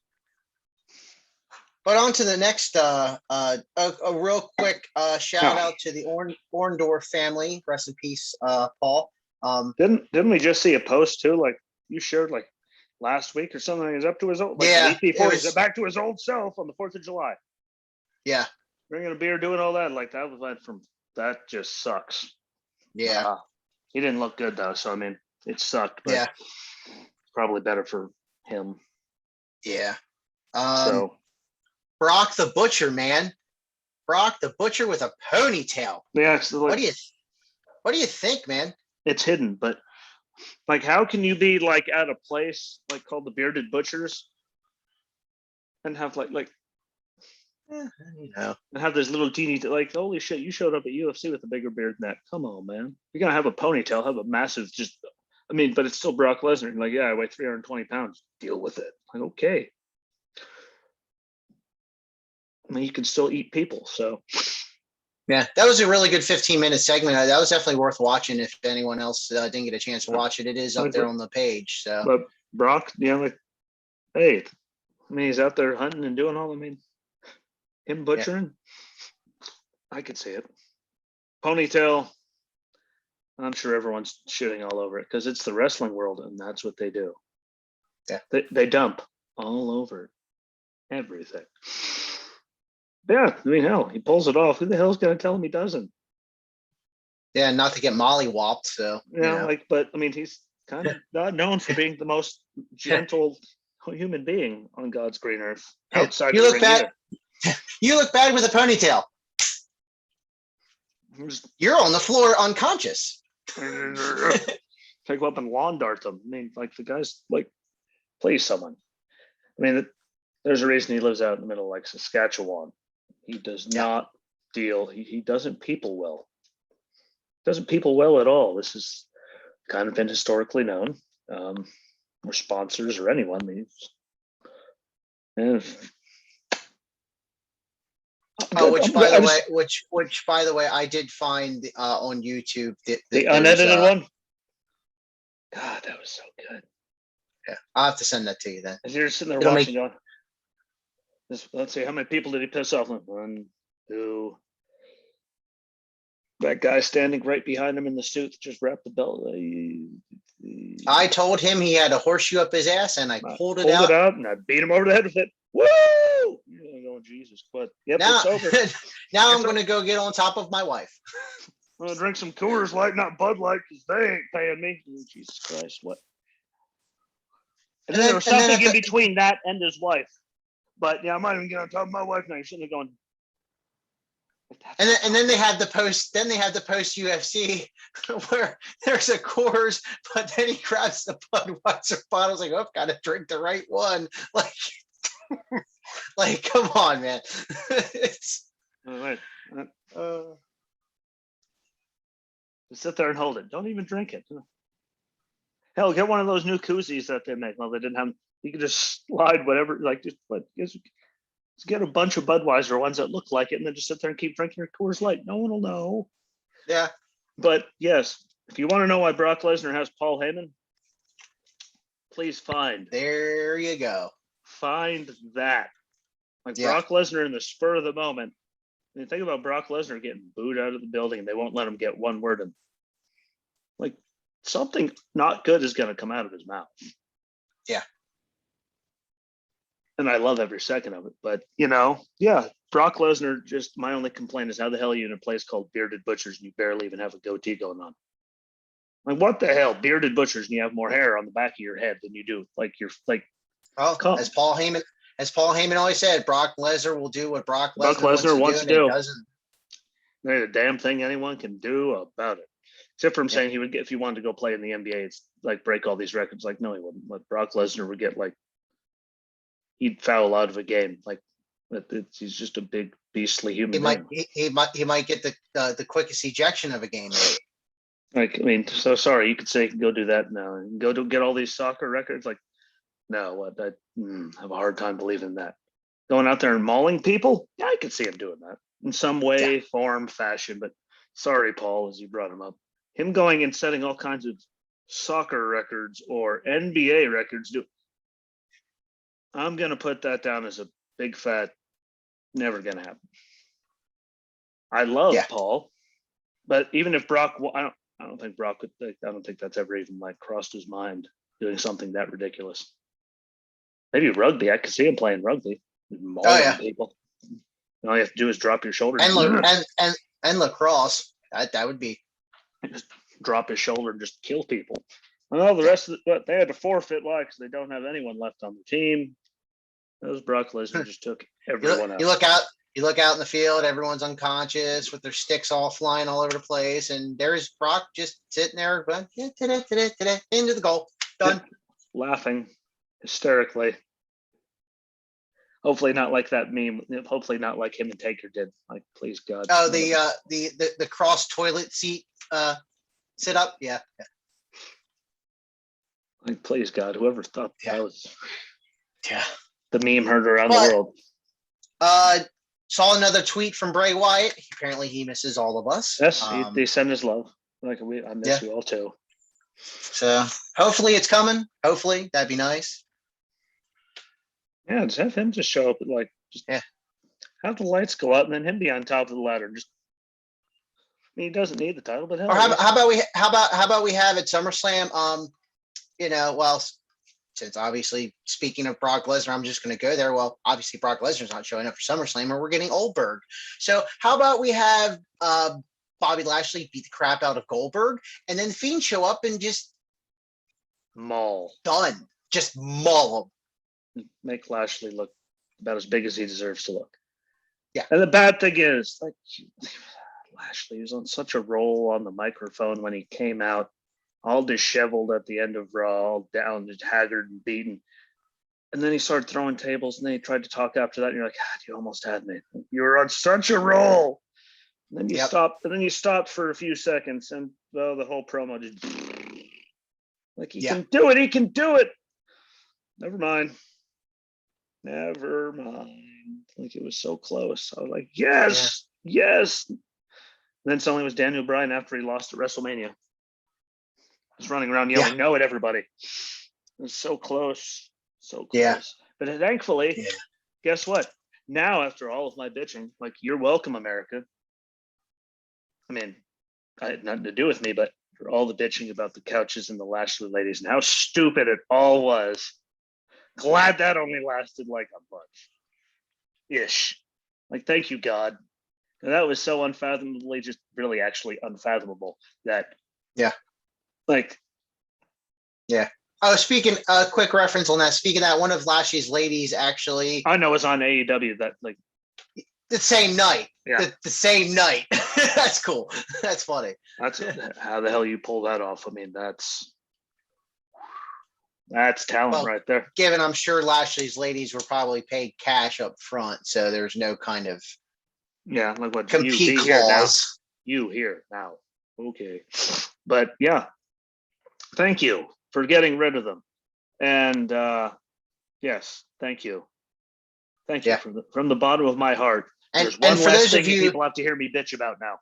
B: But on to the next, a real quick shout out to the Orndorff family. Rest in peace, Paul.
A: Didn't we just see a post too? Like you shared like last week or something. He's up to his old like
B: Yeah,
A: the week before.
B: it
A: He's
B: was-
A: back to his old self on the 4th of July.
B: Yeah,
A: Drinking a beer, doing all that. Like that just sucks.
B: yeah,
A: He didn't look good though. So I mean, it sucked. But
B: yeah,
A: it's probably better for him.
B: yeah.
A: So
B: Brock the Butcher, man. Brock the Butcher with a ponytail.
A: yeah, it's
B: What
A: like,
B: do you think, man?
A: it's hidden, but like, how can you be like at a place like called the Bearded Butchers and have
B: You know.
A: and have this little teeny like, holy shit, you showed up at UFC with a bigger beard than that. Come on, man. You're gonna have a ponytail, have a massive just. I mean, but it's still Brock Lesnar. Like, yeah, I weigh 320 pounds. Deal with it. Like, okay. I mean, you can still eat people. So
B: Yeah, that was a really good 15-minute segment. That was definitely worth watching if anyone else didn't get a chance to watch it. It is up there on the page. So,
A: but Brock, like, hey, I mean, he's out there hunting and doing all. I mean, him butchering, I could see it. Ponytail, I'm sure everyone's shitting all over it because it's the wrestling world and that's what they do.
B: Yeah,
A: they dump all over everything. Yeah, I mean, hell, he pulls it off. Who the hell's gonna tell him he doesn't?
B: Yeah, not to get molly-whopped. So,
A: Yeah, like, but I mean, he's kind of not known for being the most gentle human being on God's green earth. Outside,
B: you look bad. You look bad with a ponytail. You're on the floor unconscious.
A: Take up and lawn dart them. I mean, like the guy's like, please someone. I mean, there's a reason he lives out in the middle of like Saskatchewan. He does not deal. He doesn't people well. Doesn't people well at all. This has kind of been historically known. Or sponsors or anyone.
B: Which by the way, I did find on YouTube
A: the unedited one. God, that was so good.
B: Yeah, I'll have to send that to you then.
A: As you're sitting there watching, going, let's see, how many people did he piss off? 1, 2. That guy standing right behind him in the suit that just wrapped the belt.
B: I told him he had a horseshoe up his ass, and I pulled it out,
A: and I beat him over the head with it. Woo! You're going, Jesus, but yep,
B: now,
A: it's over.
B: Now I'm going to go get on top of my wife.
A: I'm going to drink some Coors Light, not Bud Light, because they ain't paying me. Oh, Jesus Christ, what? And then there was something in between that and his wife. But yeah, I'm not even getting on top of my wife now. You're sitting there going.
B: And then they had the post. Then they had the post UFC where there's a Coors, but then he grabs the Budweiser bottle. Like, oh, gotta drink the right one. Like, like, come on, man. It's.
A: All right. Sit there and hold it. Don't even drink it. Hell, get one of those new koozies that they make. Well, they didn't have. You could just slide whatever. Like, just get a bunch of Budweiser ones that look like it, and then just sit there and keep drinking your Coors Light. No one will know.
B: Yeah.
A: But yes, if you want to know why Brock Lesnar has Paul Heyman, please find.
B: There you go.
A: Find that. Like Brock Lesnar in the spur of the moment. I mean, think about Brock Lesnar getting booed out of the building and they won't let him get one word in. Like something not good is going to come out of his mouth.
B: Yeah.
A: And I love every second of it. But, Brock Lesnar, just my only complaint is how the hell are you in a place called Bearded Butchers and you barely even have a goatee going on? Like, what the hell? Bearded Butchers and you have more hair on the back of your head than you do. Like, you're like.
B: Well, as Paul Heyman always said, Brock Lesnar will do what Brock Lesnar wants to do.
A: There ain't a damn thing anyone can do about it. Except for him saying he would get, if he wanted to go play in the NBA, it's like break all these records. Like, no, he wouldn't. But Brock Lesnar would get like, he'd foul out of a game. Like, he's just a big beastly human being.
B: He might get the quickest ejection of a game.
A: Like, I mean, so sorry, you could say go do that now and go to get all these soccer records. Like, no, I have a hard time believing that. going out there and mauling people. Yeah, I could see him doing that in some way, form, fashion. But sorry, Paul, as you brought him up, him going and setting all kinds of soccer records or NBA records. I'm gonna put that down as a big fat never gonna happen. I love Paul, but even if Brock, I don't think Brock could. I don't think that's ever even like crossed his mind doing something that ridiculous. Maybe rugby. I could see him playing rugby, mauling people. All you have to do is drop your shoulder
B: and lacrosse. That would be
A: just drop his shoulder and just kill people. Well, the rest of it, they had to forfeit. Why? Because they don't have anyone left on the team. Those Brock Lesnar just took everyone out.
B: You look out in the field, everyone's unconscious with their sticks all flying all over the place, and there's Brock just sitting there, going, into the goal, done,
A: laughing hysterically. Hopefully not like that meme. Hopefully not like him and Taker did. Like, please God.
B: Oh, the cross toilet seat sit up, yeah.
A: Like, please God, whoever thought that was the meme heard around the world.
B: Saw another tweet from Bray Wyatt. Apparently he misses all of us.
A: Yes, they send his love. Like, I miss you all too.
B: So hopefully it's coming. Hopefully, that'd be nice.
A: Yeah, just have him just show up and have the lights go out and then him be on top of the ladder. Just, I mean, he doesn't need the title, but
B: how about we have at SummerSlam? Since obviously speaking of Brock Lesnar, I'm just going to go there. Well, obviously Brock Lesnar's not showing up for SummerSlam, or we're getting Goldberg. So how about we have Bobby Lashley beat the crap out of Goldberg, and then the Fiend show up and just
A: maul.
B: Done. Just maul
A: him. Make Lashley look about as big as he deserves to look.
B: Yeah.
A: And the bad thing is, like, Lashley was on such a roll on the microphone when he came out, all disheveled at the end of Raw, all down, just haggard and beaten. And then he started throwing tables, and then he tried to talk after that. And you're like, God, you almost had me. You were on such a roll. And then you stopped, and then you stopped for a few seconds, and the whole promo just like, he can do it. He can do it. Never mind. Like, it was so close. I was like, yes. And then suddenly it was Daniel Bryan after he lost at WrestleMania. Just running around yelling no at everybody. It was so close. So close.
B: Yeah.
A: But thankfully, guess what? Now, after all of my bitching, like, you're welcome, America. I mean, I had nothing to do with me, but for all the bitching about the couches and the Lashley ladies and how stupid it all was, glad that only lasted like a month-ish. Like, thank you, God. And that was so unfathomably, just really actually unfathomable that
B: Oh, speaking, quick reference on that. Speaking of that, one of Lashley's ladies actually,
A: I know it's on AEW that, like,
B: the same night.
A: Yeah.
B: The same night. That's cool. That's funny.
A: That's how the hell you pull that off. I mean, that's talent right there.
B: Given I'm sure Lashley's ladies were probably paid cash up front, so there's no kind of
A: like what
B: compete clause.
A: You here now. Okay. But thank you for getting rid of them. And yes, thank you. Thank you from the bottom of my heart. There's one less thing people have to hear me bitch about now.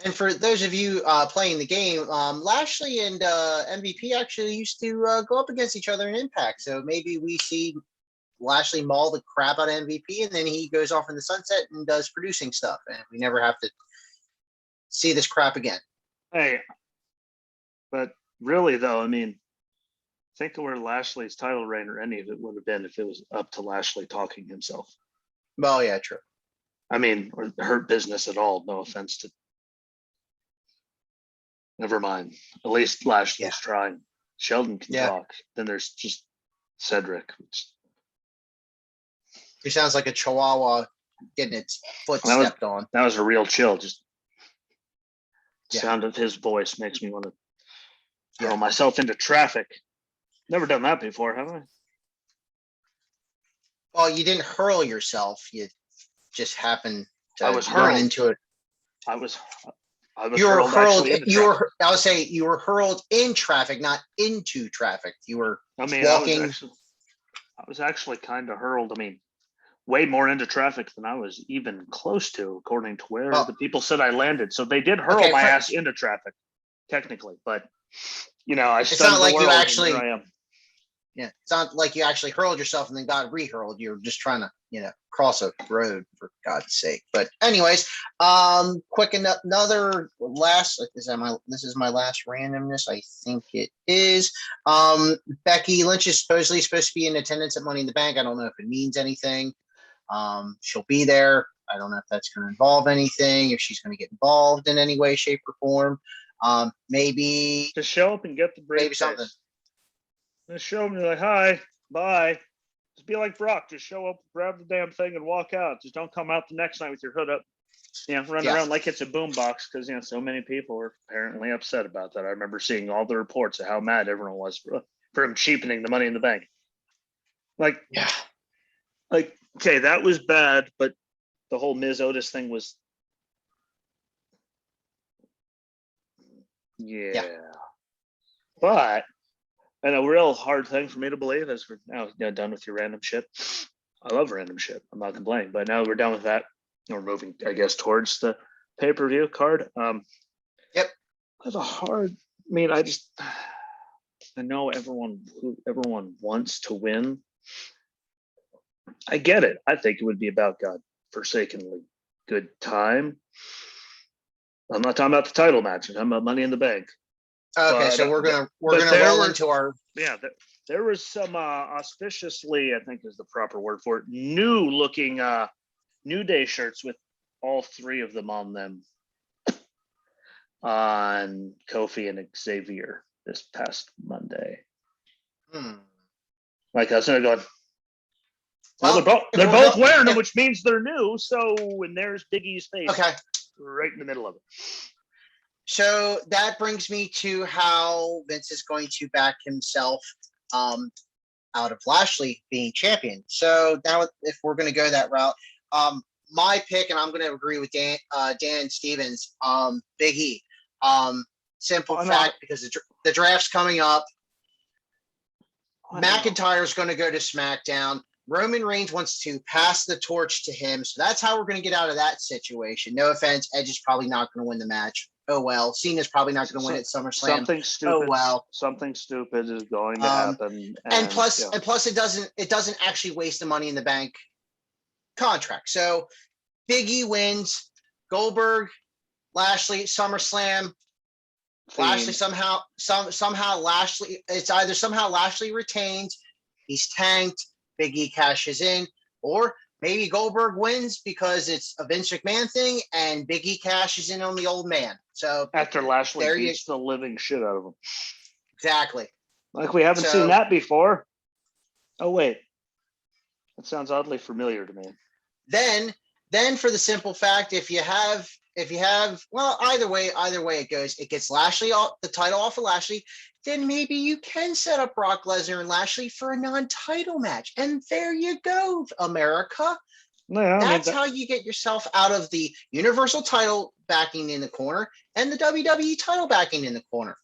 B: And for those of you playing the game, Lashley and MVP actually used to go up against each other in Impact. So maybe we see Lashley maul the crap out of MVP, and then he goes off in the sunset and does producing stuff, and we never have to see this crap again.
A: Hey, but really though, I mean, think of where Lashley's title reign or any of it would have been if it was up to Lashley talking himself.
B: Well, yeah, true.
A: I mean, or hurt business at all. No offense to. Never mind. At least Lashley's trying. Sheldon can talk. Then there's just Cedric.
B: He sounds like a chihuahua getting its foot stepped on.
A: That was a real chill. Just sound of his voice makes me want to throw myself into traffic. Never done that before, have I?
B: Well, you didn't hurl yourself. You just happened to run
A: hurled
B: into it.
A: I was
B: you were hurled. I would say you were hurled in traffic, not into traffic. You were walking.
A: I was actually kind of hurled. I mean, way more into traffic than I was even close to, according to where
B: Well,
A: the people said I landed. So they did hurl
B: okay,
A: my ass into traffic, technically, but I
B: it's
A: stunned
B: not
A: the
B: like you
A: world, and
B: actually,
A: here I am.
B: yeah, it's not like you actually hurled yourself and then got re-hurled. You're just trying to, cross a road, for God's sake. But anyways, another last, this is my last randomness. I think it is. Becky Lynch is supposedly supposed to be in attendance at Money in the Bank. I don't know if it means anything. She'll be there. I don't know if that's going to involve anything, if she's going to get involved in any way, shape, or form. Maybe
A: Just show up and get the
B: maybe
A: briefcase.
B: something.
A: Just show them, you're like, hi, bye. Just be like Brock. Just show up, grab the damn thing, and walk out. Just don't come out the next night with your hood up. Run around like it's a boombox, because so many people were apparently upset about that. I remember seeing all the reports of how mad everyone was for him cheapening the Money in the Bank. Like, okay, that was bad, but the whole Ms. Otis thing was, But, and a real hard thing for me to believe is we're now done with your random shit. I love random shit. I'm not complaining, but now we're done with that. We're moving, I guess, towards the pay-per-view card.
B: Yep.
A: I have a hard. I know everyone wants to win. I get it. I think it would be about God-forsakenly good time. I'm not talking about the title match. I'm talking about Money in the Bank.
B: Okay, so we're gonna roll into our.
A: Yeah, there was some auspiciously, I think is the proper word for it, new looking New Day shirts with all three of them on them on Kofi and Xavier this past Monday. Like I was going, well, they're both wearing them, which means they're new. So, and there's Big E's face right in the middle of it.
B: So that brings me to how Vince is going to back himself out of Lashley being champion. So now, if we're going to go that route, my pick, and I'm going to agree with Dan Stevens, Big E. Simple fact, because the draft's coming up. McIntyre's going to go to SmackDown. Roman Reigns wants to pass the torch to him. So that's how we're going to get out of that situation. No offense, Edge is probably not going to win the match. Oh, well. Cena's probably not going to win at SummerSlam.
A: Something stupid.
B: Oh, well.
A: Something stupid is going to happen.
B: And plus, it doesn't actually waste the Money in the Bank contract. So Big E wins. Goldberg, Lashley, SummerSlam. Lashley somehow Lashley. It's either somehow Lashley retained, he's tanked, Big E cashes in, or maybe Goldberg wins because it's a Vince McMahon thing, and Big E cashes in on the old man. So
A: after Lashley beats the living shit out of him.
B: Exactly.
A: Like we haven't seen that before. Oh wait, that sounds oddly familiar to me.
B: Then for the simple fact, if you have, well, either way it goes, it gets Lashley the title off of Lashley, then maybe you can set up Brock Lesnar and Lashley for a non-title match. And there you go, America.
A: Yeah,
B: that's how you get yourself out of the Universal title backing in the corner and the WWE title backing in the corner.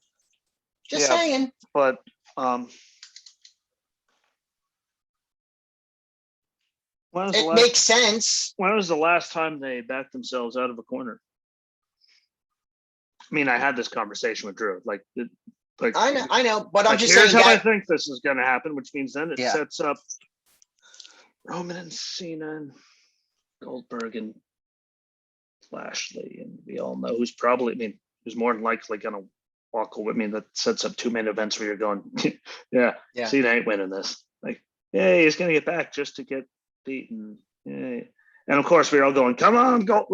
B: Just saying.
A: But
B: it makes sense.
A: When was the last time they backed themselves out of a corner? I mean, I had this conversation with Drew.
B: I know, but I'm just
A: here's
B: saying
A: how I think this is going to happen, which means then it sets up Roman and Cena and Goldberg and Lashley, and we all know who's probably, who's more than likely going to walk away. That sets up two main events where you're going, Cena ain't winning this. He's going to get back just to get beaten. Yeah. And of course, we're all going, come on, go,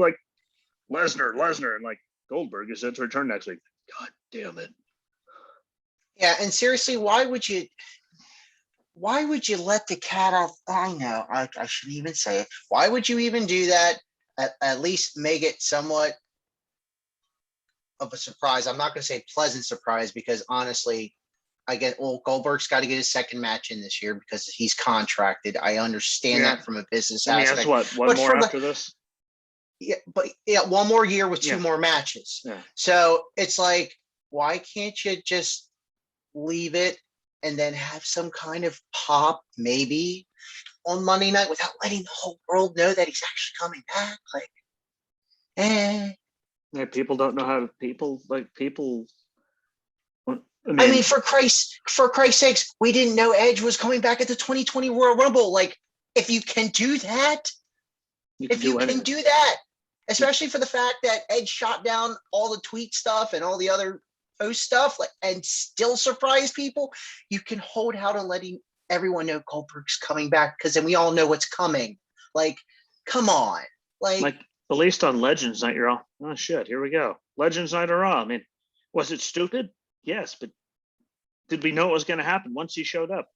A: Lesnar, and Goldberg is set to return next week. God damn it.
B: Yeah, and seriously, why would you let the cat out? I know, I shouldn't even say it. Why would you even do that? At least make it somewhat of a surprise. I'm not going to say pleasant surprise, because honestly, Goldberg's got to get his second match in this year because he's contracted. I understand that from a business aspect.
A: That's one more after this?
B: Yeah, but one more year with two more matches.
A: Yeah.
B: So it's like, why can't you just leave it and then have some kind of pop, maybe on Monday night without letting the whole world know that he's actually coming back. Like,
A: Yeah, people don't know how to people.
B: I mean, for Christ's sakes, we didn't know Edge was coming back at the 2020 Royal Rumble. Like, if you can do that, especially for the fact that Edge shot down all the tweet stuff and all the other post stuff, like, and still surprise people, you can hold out on letting everyone know Goldberg's coming back, because then we all know what's coming. Like, come on. Like
A: at least on Legends Night, you're all, oh shit, here we go. Legends Night or Raw. I mean, was it stupid? Yes, but did we know it was going to happen once he showed up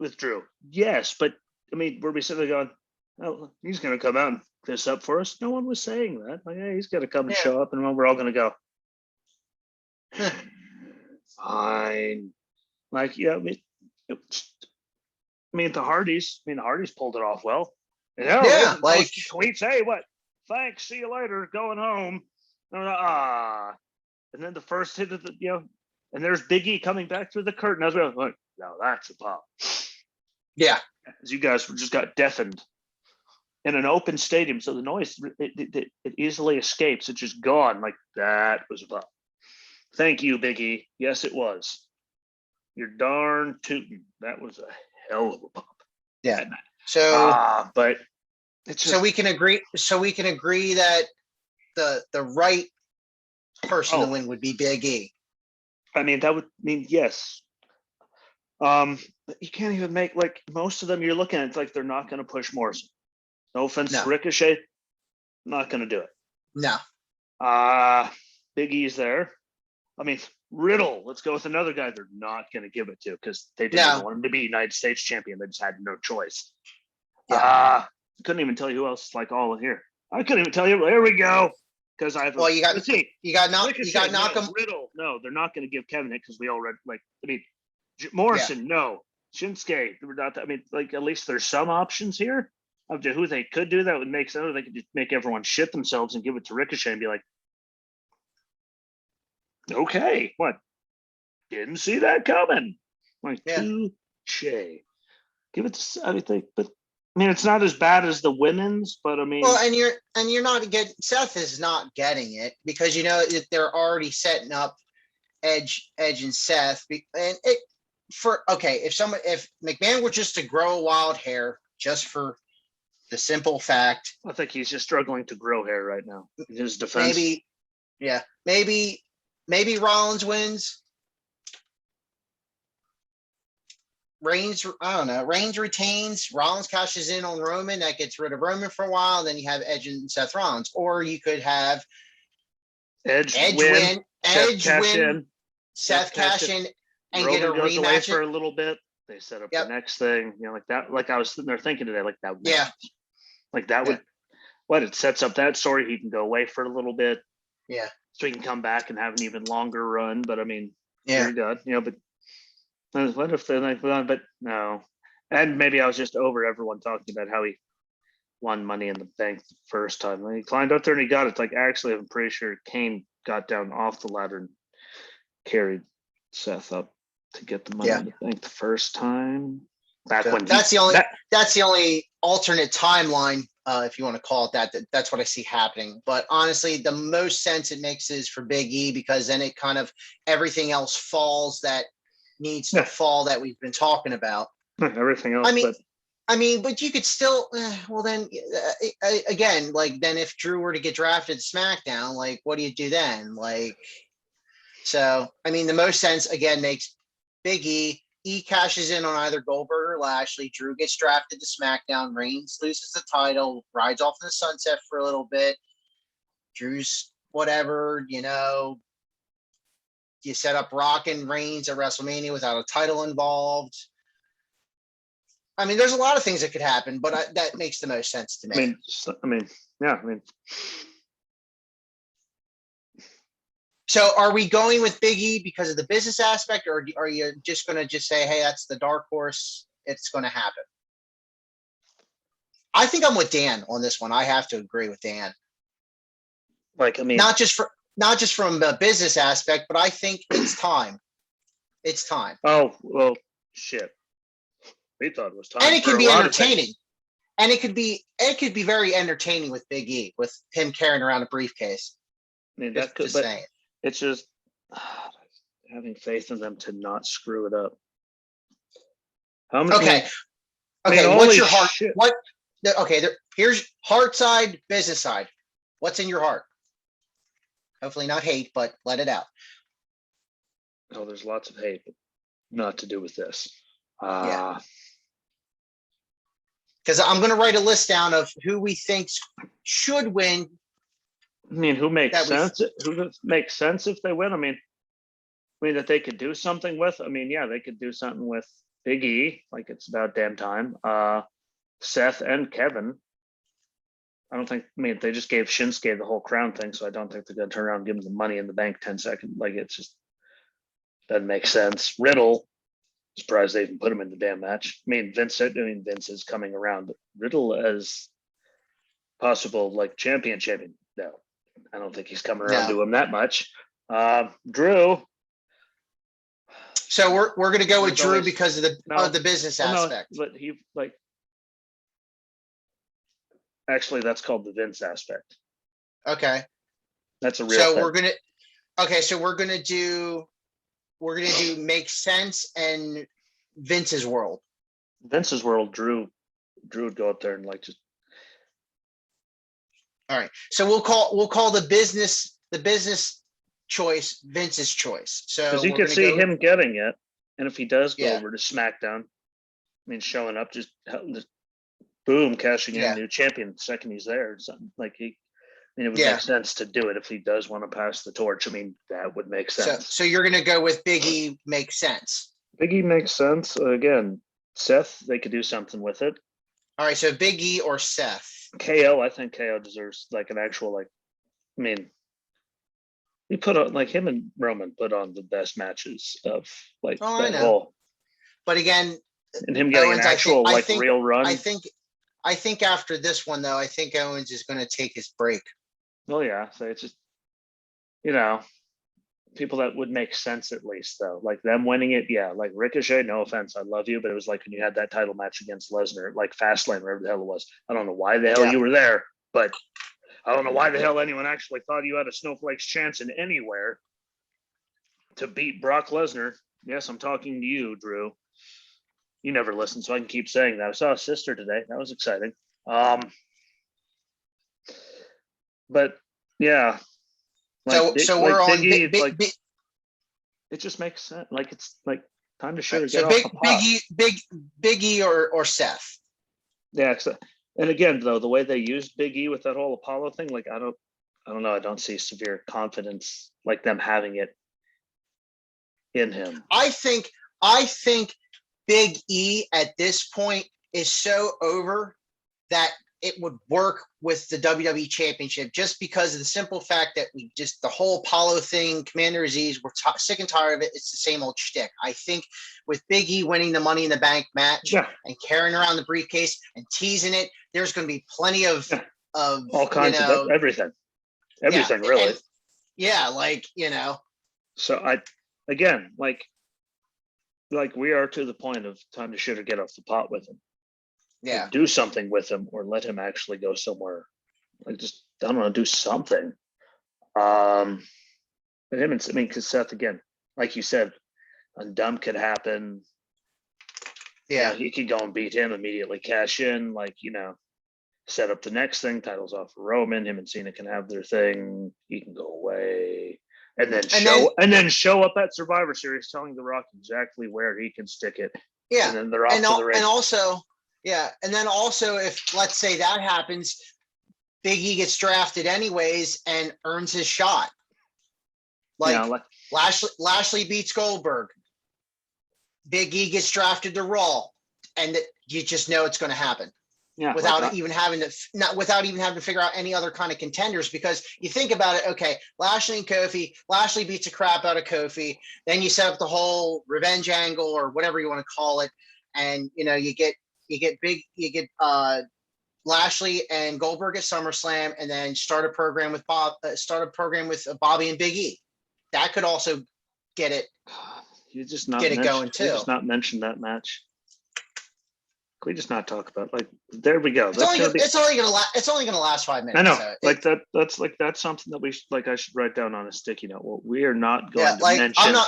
A: with Drew? Yes, but I mean, were we sitting there going, oh, he's going to come out and this up for us? No one was saying that. Like, hey, he's going to come and show up, and we're all going to go, fine. Like, yeah, I mean, the Hardys pulled it off well. And like tweets, hey, what? Thanks, see you later, going home. And then the first hit of the, and there's Big E coming back through the curtain as well. Like, now that's a pop.
B: Yeah.
A: As you guys just got deafened in an open stadium, so the noise it easily escapes. It's just gone. Like, that was a pop. Thank you, Big E. Yes, it was. You're darn tootin'. That was a hell of a pop.
B: Yeah. So,
A: but it's just,
B: so we can agree. So we can agree that the right person to win would be Big E.
A: I mean, that would mean yes. But you can't even make, like, most of them you're looking at, it's like they're not going to push Morrison. No offense to Ricochet, not going to do it.
B: No.
A: Big E's there. I mean, Riddle, let's go with another guy they're not going to give it to because they didn't want him to be United States champion. They just had no choice. Couldn't even tell you who else, like, all in here. I couldn't even tell you. There we go. Because I have.
B: Well, you got Malcolm.
A: Riddle. No, they're not going to give Kevin it because we all read. Like, I mean, Morrison. No, Shinsuke. We're not. I mean, like, at least there's some options here of who they could do that would make sense. They could just make everyone shit themselves and give it to Ricochet and be like, okay, what? Didn't see that coming. Like, touche. Give it to. I mean, but. I mean, it's not as bad as the women's, but I mean,
B: well, and you're not getting, Seth is not getting it because they're already setting up Edge and Seth, and if McMahon were just to grow a wild hair just for the simple fact,
A: I think he's just struggling to grow hair right now in his defense.
B: Maybe Rollins wins. Reigns retains. Rollins cashes in on Roman. That gets rid of Roman for a while. Then you have Edge and Seth Rollins. Or you could have Edge win, Seth cash in, and
A: Roman
B: get a
A: goes away
B: rematch
A: for a little bit. They set up the next thing. Like that. Like I was sitting there thinking today, like that.
B: Yeah.
A: Like that would. It sets up that story. He can go away for a little bit.
B: Yeah.
A: So he can come back and have an even longer run. But I mean,
B: dear
A: God, but. What if they're like, but no. And maybe I was just over everyone talking about how he won Money in the Bank the first time. When he climbed up there and he got it. It's like, actually, I'm pretty sure Kane got down off the ladder and carried Seth up to get the Money in the Bank the first time. That's
B: the only alternate timeline, if you want to call it that. That's what I see happening. But honestly, the most sense it makes is for Big E, because then it kind of everything else falls that needs to fall that we've been talking about.
A: Everything else.
B: But you could still, well then, again, like then if Drew were to get drafted to SmackDown, like what do you do then? Like, so, I mean, the most sense again makes Big E. E cashes in on either Goldberg or Lashley. Drew gets drafted to SmackDown. Reigns loses the title, rides off in the sunset for a little bit. Drew's whatever, you set up Rock and Reigns at WrestleMania without a title involved. I mean, there's a lot of things that could happen, but that makes the most sense to me. So are we going with Big E because of the business aspect, or are you just going to just say, hey, that's the dark horse, it's going to happen? I think I'm with Dan on this one. I have to agree with Dan.
A: Like, I mean,
B: not just from the business aspect, but I think it's time. It's time.
A: Oh, well, shit. We thought it was time.
B: And it
A: for
B: can
A: a
B: be
A: lot of things.
B: entertaining. And it could be very entertaining with Big E, with him carrying around a briefcase.
A: I mean, that could,
B: Just
A: but
B: saying.
A: it's just having faith in them to not screw it up. How many?
B: Okay.
A: I mean,
B: Okay.
A: holy
B: What's your heart?
A: shit.
B: Okay. Here's heart side, business side. What's in your heart? Hopefully not hate, but let it out.
A: Oh, there's lots of hate, but not to do with this.
B: Yeah. Because I'm going to write a list down of who we think should win.
A: I mean, who makes
B: That we-
A: sense? Who makes sense if they win? I mean, that they could do something with. I mean, yeah, they could do something with Big E. Like it's about damn time. Seth and Kevin. I don't think. I mean, they just gave Shinsuke the whole crown thing, so I don't think they're gonna turn around and give him the Money in the Bank 10 seconds. Like it's just doesn't make sense. Riddle. Surprised they even put him in the damn match. I mean, Vince is coming around, but Riddle as possible like champion. No, I don't think he's coming around to him that much. Drew.
B: So we're going to go with
A: There's
B: Drew
A: always-
B: because of the business aspect.
A: No, but he like actually that's called the Vince aspect.
B: Okay.
A: That's a real
B: So
A: thing.
B: we're gonna do make sense and Vince's world.
A: Vince's world, Drew would go up there and like just
B: All right. So we'll call the business choice Vince's choice. So
A: because you
B: we're
A: could
B: gonna
A: see
B: go-
A: him getting it, and if he does go
B: Yeah.
A: over to SmackDown, I mean, showing up, just boom, cashing in, new champion the second he's there, or something like he. I mean, it would make sense to do it if he does want to pass the torch. I mean, that would make sense.
B: So you're gonna go with Big E makes sense.
A: Big E makes sense. Again, Seth, they could do something with it.
B: All right, so Big E or Seth.
A: KO, I think KO deserves like an actual like. I mean, he put on like him and Roman put on the best matches of like
B: I
A: that
B: know.
A: whole.
B: But again,
A: And him getting
B: Owens,
A: an actual real run.
B: I think after this one though, I think Owens is going to take his break.
A: Well, yeah. So it's just, people that would make sense at least though, like them winning it. Yeah, like Ricochet. No offense, I love you, but it was like when you had that title match against Lesnar, like Fastlane, wherever the hell it was. I don't know why the hell you were there, but I don't know why the hell anyone actually thought you had a snowflake's chance in anywhere to beat Brock Lesnar. Yes, I'm talking to you, Drew. You never listen, so I can keep saying that. I saw a sister today. That was exciting. But yeah.
B: So we're on
A: Big E, it just makes sense. Like it's like time to shoot or get off the pot.
B: Big E or Seth.
A: Yeah, and again though, the way they used Big E with that whole Apollo thing, like I don't know. I don't see severe confidence like them having it in him.
B: I think Big E at this point is so over that it would work with the WWE Championship just because of the simple fact that the whole Apollo thing, Commander Aziz, we're sick and tired of it. It's the same old shtick. I think with Big E winning the Money in the Bank match and carrying around the briefcase and teasing it, there's going to be plenty of
A: all kinds of everything really. So I, again, like we are to the point of time to shoot or get off the pot with him.
B: Yeah.
A: Do something with him or let him actually go somewhere. Like just, I don't know, do something. And him and, I mean, because Seth, again, like you said, undumb could happen.
B: Yeah.
A: He could go and beat him, immediately cash in, like, set up the next thing, titles off for Roman, him and Cena can have their thing, he can go away. And then show up at Survivor Series telling The Rock exactly where he can stick it.
B: Yeah.
A: And then they're off to the race.
B: And then also if let's say that happens, Big E gets drafted anyways and earns his shot. Lashley beats Goldberg. Big E gets drafted to Raw, and you just know it's going to happen. Yeah, without even having to figure out any other kind of contenders, because you think about it, okay, Lashley and Kofi, Lashley beats the crap out of Kofi, then you set up the whole revenge angle or whatever you want to call it, and you get Lashley and Goldberg at SummerSlam, and then start a program with Bobby and Big E. That could also get it.
A: You just not mention that match. we just not talk about like? There we go.
B: It's
A: That's
B: only
A: gonna
B: gonna,
A: be.
B: it's only gonna last 5 minutes.
A: I know,
B: So
A: like that. That's something that I should write down on a sticky note. Well, we are not going
B: yeah,
A: to
B: like
A: mention how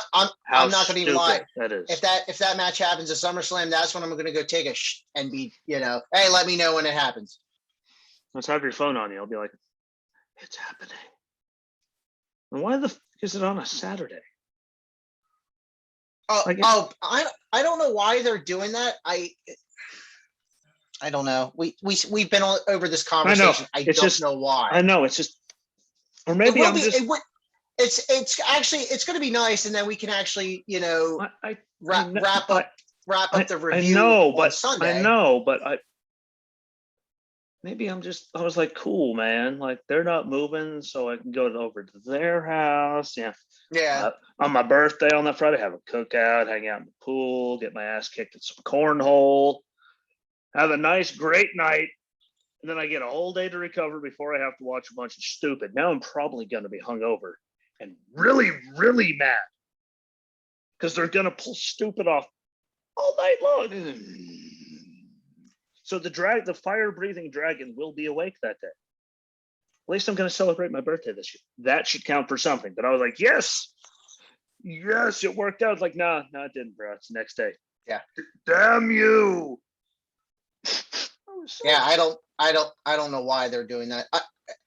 B: I'm not gonna even lie.
A: stupid that is.
B: If that match happens at SummerSlam, that's when I'm gonna go take a and be, hey, let me know when it happens.
A: Let's have your phone on you. I'll be like, it's happening. And why the f is it on a Saturday?
B: I don't know why they're doing that. I don't know. We've been over this conversation. I don't know why.
A: I know it's just, or maybe I'm just.
B: It's actually going to be nice, and then we can actually wrap up the review on Sunday.
A: I know, but maybe I was like, cool, man. Like they're not moving, so I can go over to their house. Yeah.
B: Yeah.
A: On my birthday on that Friday, have a cookout, hang out in the pool, get my ass kicked at some cornhole, have a nice, great night. And then I get a whole day to recover before I have to watch a bunch of stupid. Now I'm probably going to be hungover and really, really mad because they're going to pull stupid off all night long. So the fire-breathing dragon will be awake that day. At least I'm going to celebrate my birthday this year. That should count for something. But I was like, yes, it worked out. Like, no, it didn't, bro. It's the next day.
B: Yeah.
A: Damn you.
B: Yeah, I don't know why they're doing that. I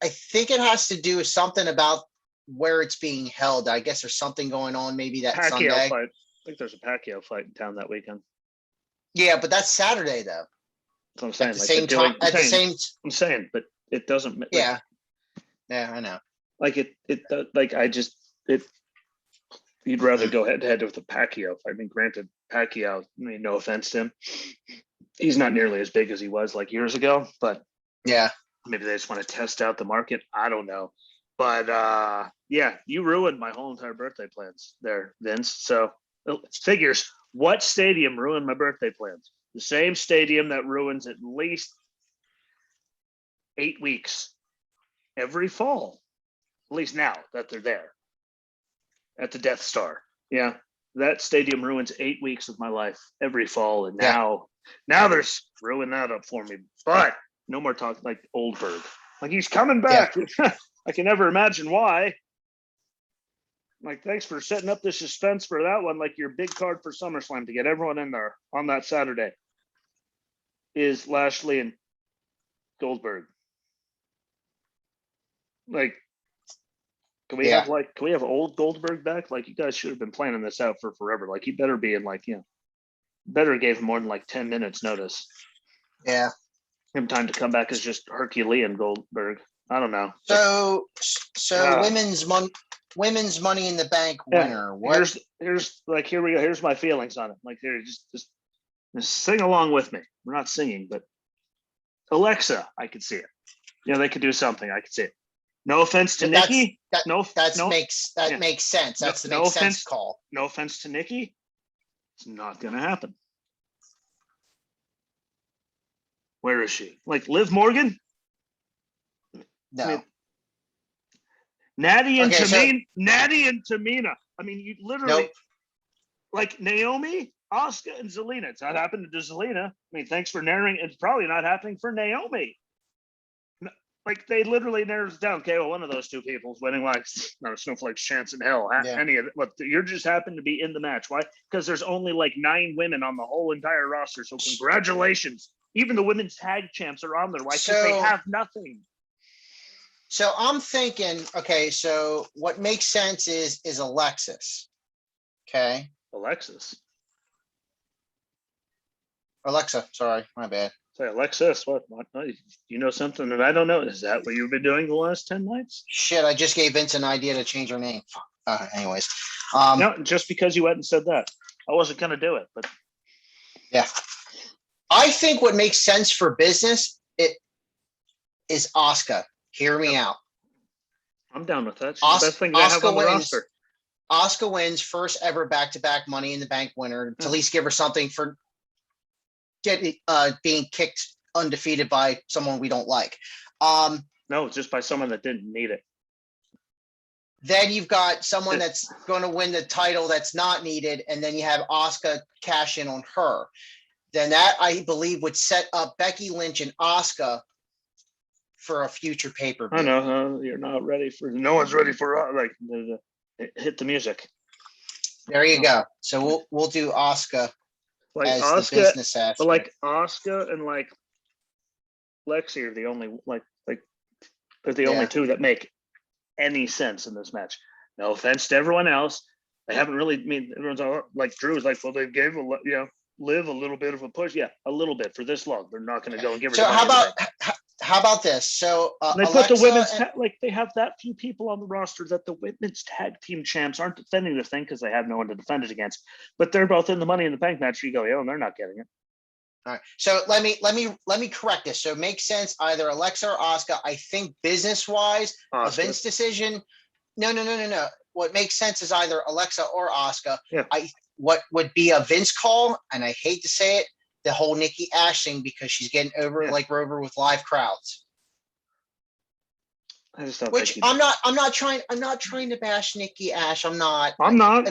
B: think it has to do with something about where it's being held. I guess there's something going on maybe that Sunday.
A: Fight. I think there's a Pacquiao fight in town that weekend.
B: Yeah, but that's Saturday though.
A: That's what I'm saying.
B: At the same time,
A: I'm saying, but it doesn't. Like,
B: yeah, I know.
A: Like you'd rather go head to head with a Pacquiao. I mean, granted, Pacquiao. I mean, no offense to him, he's not nearly as big as he was like years ago. But
B: yeah,
A: maybe they just want to test out the market. I don't know. But yeah, you ruined my whole entire birthday plans there, Vince. So figures. What stadium ruined my birthday plans? The same stadium that ruins at least 8 weeks every fall, at least now that they're there at the Death Star. Yeah, that stadium ruins 8 weeks of my life every fall, and now there's ruined that up for me. But no more talk like Oldberg. Like he's coming back. Yeah. I can never imagine why. Like, thanks for setting up the suspense for that one. Like your big card for SummerSlam to get everyone in there on that Saturday is Lashley and Goldberg. Like, can we have old Goldberg back? Like, you guys should have been planning this out for forever. Like, he better be in better gave him more than 10 minutes notice.
B: Yeah.
A: Him time to come back as just Herculean Goldberg. I don't know.
B: So women's Money in the Bank winner.
A: What? Here's here we go. Here's my feelings on it. Like, here, just sing along with me. We're not singing, but Alexa, I could see it. They could do something. I could see it. No offense to Nikki.
B: Makes sense. That's the makes sense call.
A: No offense to Nikki. It's not going to happen. Where is she? Like Liv Morgan?
B: No.
A: I mean, Natty and Tamina. I mean, you literally like Naomi, Asuka, and Zelina. It's not happening to Zelina. I mean, thanks for narrowing. It's probably not happening for Naomi. Like they literally narrows it down. Okay, well, one of those two people is winning. Like, not a snowflake's chance in hell. Any of it. Look, you just happen to be in the match. Why? Because there's only 9 women on the whole entire roster. So congratulations. Even the women's tag champs are on there. Why? Because they have nothing.
B: So I'm thinking, okay, so what makes sense is Alexis. Okay. Alexa, sorry, my bad.
A: Say, Alexis, what? You know something that I don't know? Is that what you've been doing the last 10 nights?
B: Shit, I just gave Vince an idea to change her name. Anyways.
A: No, just because you went and said that. I wasn't going to do it, but.
B: Yeah. I think what makes sense for business is Asuka. Hear me out.
A: I'm down with that. She's the best thing they have on the roster.
B: Asuka wins first ever back-to-back Money in the Bank winner to at least give her something for being kicked undefeated by someone we don't like.
A: No, just by someone that didn't need it.
B: Then you've got someone that's going to win the title that's not needed, and then you have Asuka cash in on her. then that I believe would set up Becky Lynch and Asuka for a future pay-per-view.
A: I know you're not ready for. No one's ready for like hit the music.
B: There you go. So we'll do Asuka
A: Like
B: as
A: Asuka,
B: the business aspect.
A: but like Asuka and like Lexi are the only they're the only two that make any sense in this match. No offense to everyone else, they haven't really. I mean, everyone's all like Drew is like, well, they gave Liv a little bit of a push, a little bit for this long. They're not going to go and give her.
B: So how about this? So
A: they
B: Alexa
A: put the women's like they have that few people on the roster that the women's tag team champs aren't defending their thing because they have no one to defend it against. But they're both in the Money in the Bank match. You go, and they're not getting it.
B: All right. So let me correct this. So it makes sense either Alexa or Asuka. I think business wise, a Vince decision. No. What makes sense is either Alexa or Asuka.
A: Yeah.
B: What would be a Vince call, and I hate to say it, the whole Nikki Ash thing because she's getting over with live crowds.
A: I just don't.
B: Which I'm not trying to bash Nikki Ash. I'm not.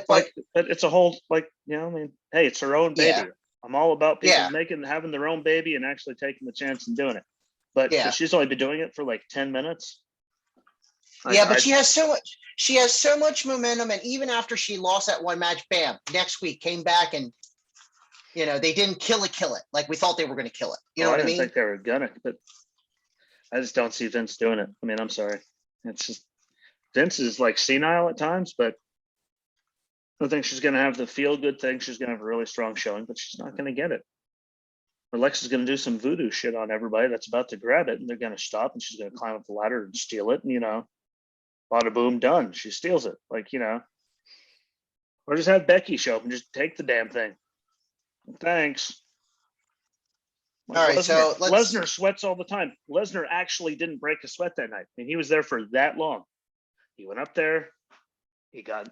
A: But it's a whole I mean, hey, it's her own baby. Yeah. I'm all about people having their own baby and actually taking the chance and doing it. But she's only been doing it for like 10 minutes.
B: But she has so much momentum, and even after she lost that one match, bam, next week came back and they didn't kill it like we thought they were going to kill it. You know what I mean?
A: I think they were gonna, but I just don't see Vince doing it. I mean, I'm sorry. It's just Vince is like senile at times, but I think she's going to have the feel good thing. She's going to have a really strong showing, but she's not going to get it. Alexa's going to do some voodoo shit on everybody that's about to grab it, and they're going to stop, and she's going to climb up the ladder and steal it, and bada boom, done. She steals it, or just have Becky show up and just take the damn thing. Thanks.
B: All right, so
A: Lesnar sweats all the time. Lesnar actually didn't break a sweat that night. I mean, he was there for that long. He went up there, and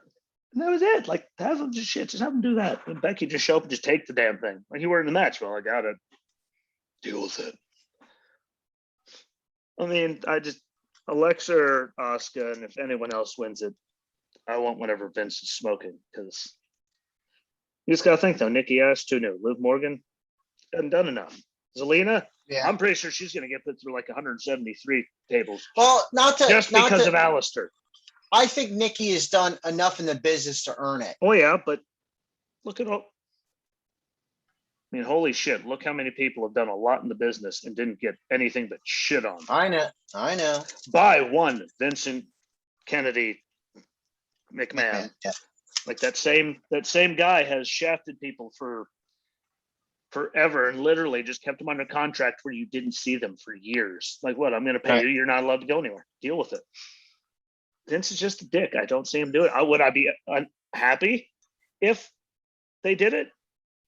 A: that was it. Like, have him just have him do that. And Becky just show up and just take the damn thing. Like, you were in the match. Well, I got it. Deal with it. I mean, Alexa or Asuka, and if anyone else wins it, I want whatever Vince is smoking, because you just got to think, though. Nikki Ash, too new. Liv Morgan hasn't done enough. Zelina, I'm pretty sure she's going to get put through like 173 tables.
B: Well,
A: just because of Alistair.
B: I think Nikki has done enough in the business to earn it.
A: Oh, yeah, but look at all. I mean, holy shit, look how many people have done a lot in the business and didn't get anything but shit on.
B: I know.
A: By one, Vincent Kennedy McMahon.
B: Yeah.
A: Like that same guy has shafted people for forever and literally just kept them under contract where you didn't see them for years. Like, what? I'm going to pay you. You're not allowed to go anywhere. Deal with it. Vince is just a dick. I don't see him do it. Would I be unhappy if they did it?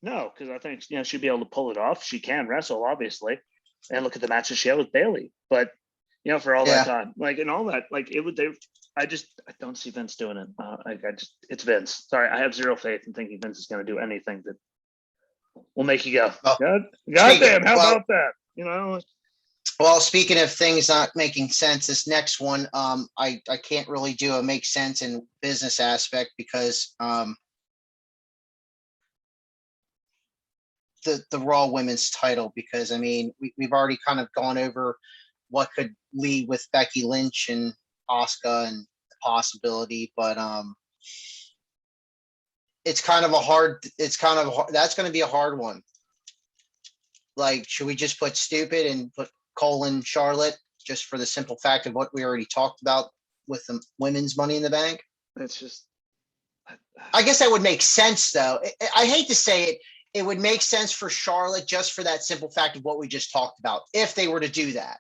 A: No, because I think she'd be able to pull it off. She can wrestle, obviously, and look at the matches she had with Bayley. But for all that time, and all that, it would. I don't see Vince doing it. It's Vince. Sorry, I have zero faith in thinking Vince is going to do anything that will make you go, goddamn, how about that?
B: Well, speaking of things not making sense, this next one, I can't really do a make sense in business aspect because the Raw Women's title, because I mean we've already kind of gone over what could lead with Becky Lynch and Asuka and the possibility, but that's going to be a hard one. Like, should we just put stupid and put Cole and Charlotte just for the simple fact of what we already talked about with the women's Money in the Bank?
A: It's just,
B: I guess that would make sense, though. I hate to say it. It would make sense for Charlotte just for that simple fact of what we just talked about, if they were to do that.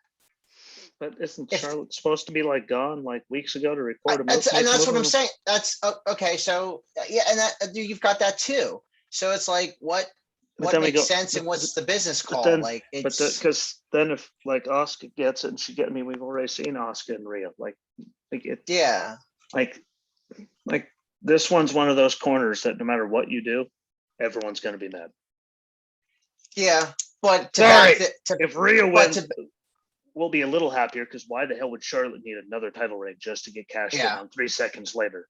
A: But isn't Charlotte supposed to be gone weeks ago to record a
B: and that's what I'm saying. That's okay. So and that you've got that too. So it's like what makes sense and what's the business call?
A: Because then if Asuka gets it and we've already seen Asuka and Rhea. This one's one of those corners that no matter what you do, everyone's going to be mad.
B: Yeah, but
A: if Rhea wins, we'll be a little happier, because why the hell would Charlotte need another title reign just to get cashed in on 3 seconds later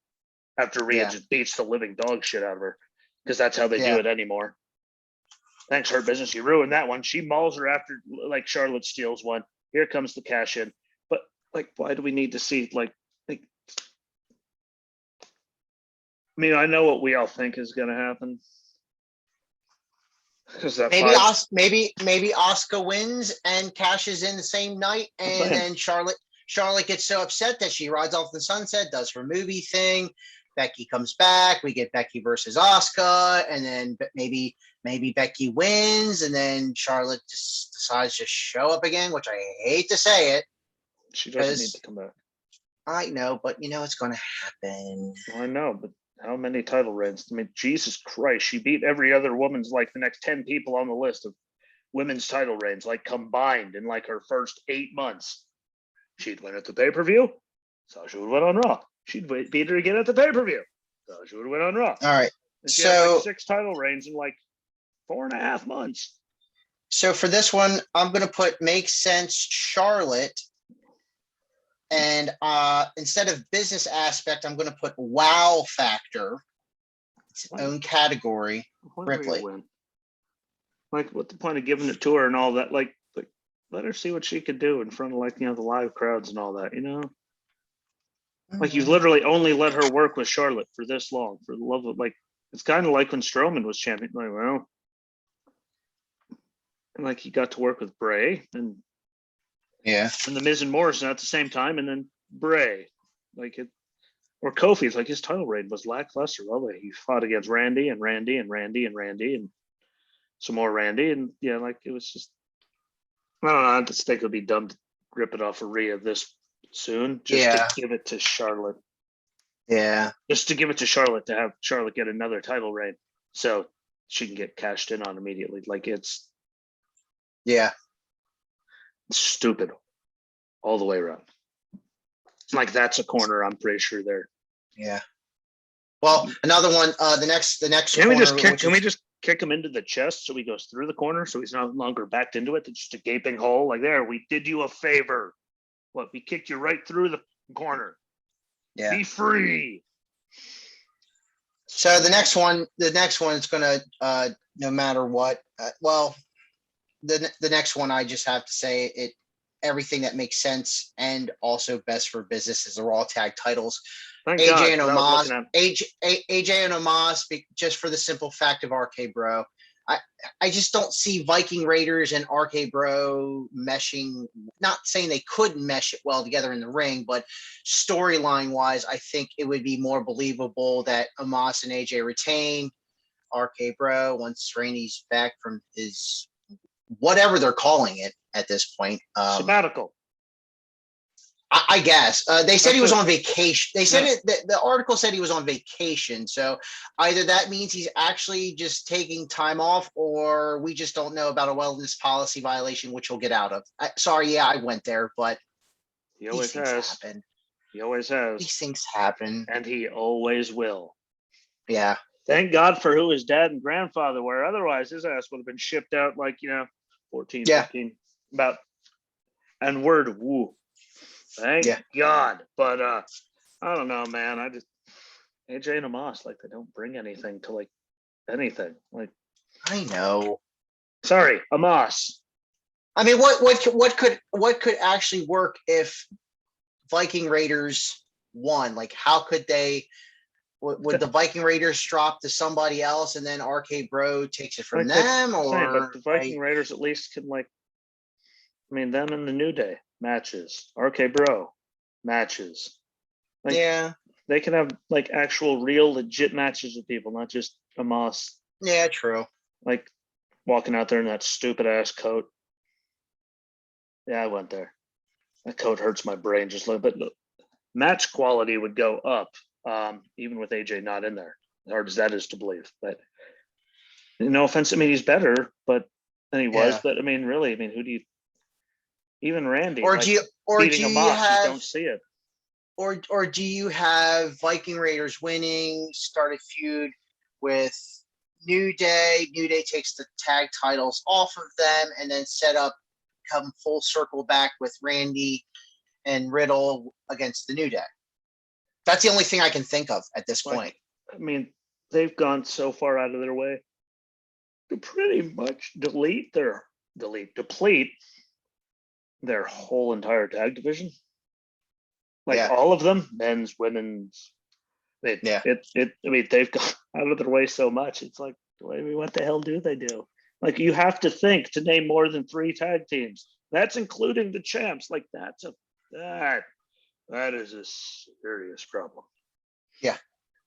A: after Rhea just beats the living dog shit out of her? Because that's how they do it anymore. Thanks, Hurt Business. You ruined that one. She mauls her after, like, Charlotte steals one. Here comes the cash in. But, like, why do we need to see, like I mean, I know what we all think is going to happen. Because that
B: Maybe Oscar wins and cashes in the same night, and then Charlotte gets so upset that she rides off the sunset, does her movie thing. Becky comes back. We get Becky versus Oscar, and then maybe Becky wins, and then Charlotte just decides to show up again, which I hate to say it.
A: She doesn't need to come back.
B: I know, but you know it's going to happen.
A: Well, I know, but how many title reigns? I mean, Jesus Christ, she beat every other woman's, like, the next 10 people on the list of women's title reigns, like, combined in, like, her first 8 months. She'd win at the pay-per-view, so she would win on Raw. She'd beat her again at the pay-per-view, so she would win on Raw.
B: All right.
A: And she had, like, 6 title reigns in, like, 4.5 months.
B: So for this one, I'm going to put makes sense Charlotte. And instead of business aspect, I'm going to put wow factor. It's its own category. Ripley.
A: Like, what's the point of giving it to her and all that? Like, let her see what she could do in front of, like, you know, the live crowds and all that, you know? Like, you've literally only let her work with Charlotte for this long, for the love of, like, it's kind of like when Strowman was champion. Like, well, and, like, he got to work with Bray and the Miz and Morrison at the same time, and then Bray, like, it, or Kofi's, like, his title reign was lackluster. Well, he fought against Randy and some more Randy, and yeah, like, it was just, I don't know. I just think it would be dumb to rip it off of Rhea this soon, just to give it to Charlotte.
B: Yeah,
A: just to give it to Charlotte, to have Charlotte get another title reign, so she can get cashed in on immediately. Like, it's stupid all the way around. Like, that's a corner, I'm pretty sure there.
B: Yeah. Well, another one. The next.
A: Can we just kick him into the chest so he goes through the corner, so he's no longer backed into it? It's just a gaping hole. Like, there, we did you a favor. What, we kicked you right through the corner.
B: Yeah.
A: Be free.
B: So the next one is gonna no matter what. Well, the next one, I just have to say it. Everything that makes sense and also best for business is the Raw Tag Titles. AJ and Omos, just for the simple fact of RK Bro. I just don't see Viking Raiders and RK Bro meshing. Not saying they couldn't mesh it well together in the ring, but storyline wise, I think it would be more believable that Omos and AJ retain RK Bro once Randy's back from his whatever they're calling it at this point.
A: Sabbatical.
B: I guess they said he was on vacation. They said the article said he was on vacation. So either that means he's actually just taking time off, or we just don't know about a wellness policy violation, which we'll get out of. Sorry, I went there, but
A: he always has. He always has.
B: These things happen,
A: and he always will.
B: Yeah.
A: Thank God for who his dad and grandfather were. Otherwise, his ass would have been shipped out, like, 14, 15, about, and word woo. Thank God. But I don't know, man. I just, AJ and Omos, like, they don't bring anything to, like, anything. Like,
B: I know.
A: Sorry, Omos.
B: I mean, what could actually work if Viking Raiders won? Like, how could they? Would the Viking Raiders drop to somebody else and then RK Bro takes it from them?
A: But the Viking Raiders at least can, like, I mean, them in the New Day matches, RK Bro matches. Like, they can have, like, actual, real, legit matches with people, not just Omos.
B: Yeah, true.
A: Like, walking out there in that stupid ass coat. Yeah, I went there. That coat hurts my brain just a little bit. Look, match quality would go up, even with AJ not in there. As hard as that is to believe, but no offense. I mean, he's better, but than he was. But I mean, really, who do you? Even Randy,
B: or do you
A: don't see it.
B: Or do you have Viking Raiders winning, start a feud with New Day? New Day takes the tag titles off of them, and then come full circle back with Randy and Riddle against the New Day. That's the only thing I can think of at this point.
A: I mean, they've gone so far out of their way to pretty much deplete their whole entire tag division. Like
B: Yeah.
A: all of them, men's, women's. I mean, they've gone out of their way so much. It's like, what the hell do they do? Like, you have to think to name more than 3 tag teams. That's including the champs. Like, that is a serious problem.
B: Yeah.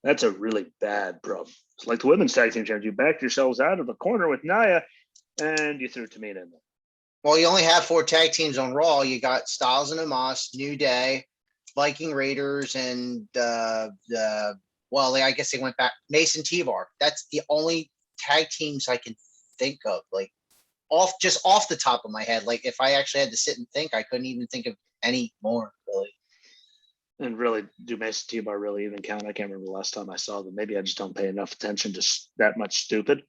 A: That's a really bad problem. It's like the women's tag team champs. You backed yourselves out of the corner with Nia, and you threw Tamina in there.
B: Well, you only have 4 tag teams on Raw. You got Styles and Omos, New Day, Viking Raiders, and I guess they went back Mason T-Bar. That's the only tag teams I can think of, like off the top of my head. Like if I actually had to sit and think, I couldn't even think of any more really.
A: And really, do Mason T-Bar really even count? I can't remember the last time I saw them. Maybe I just don't pay enough attention to that much stupid.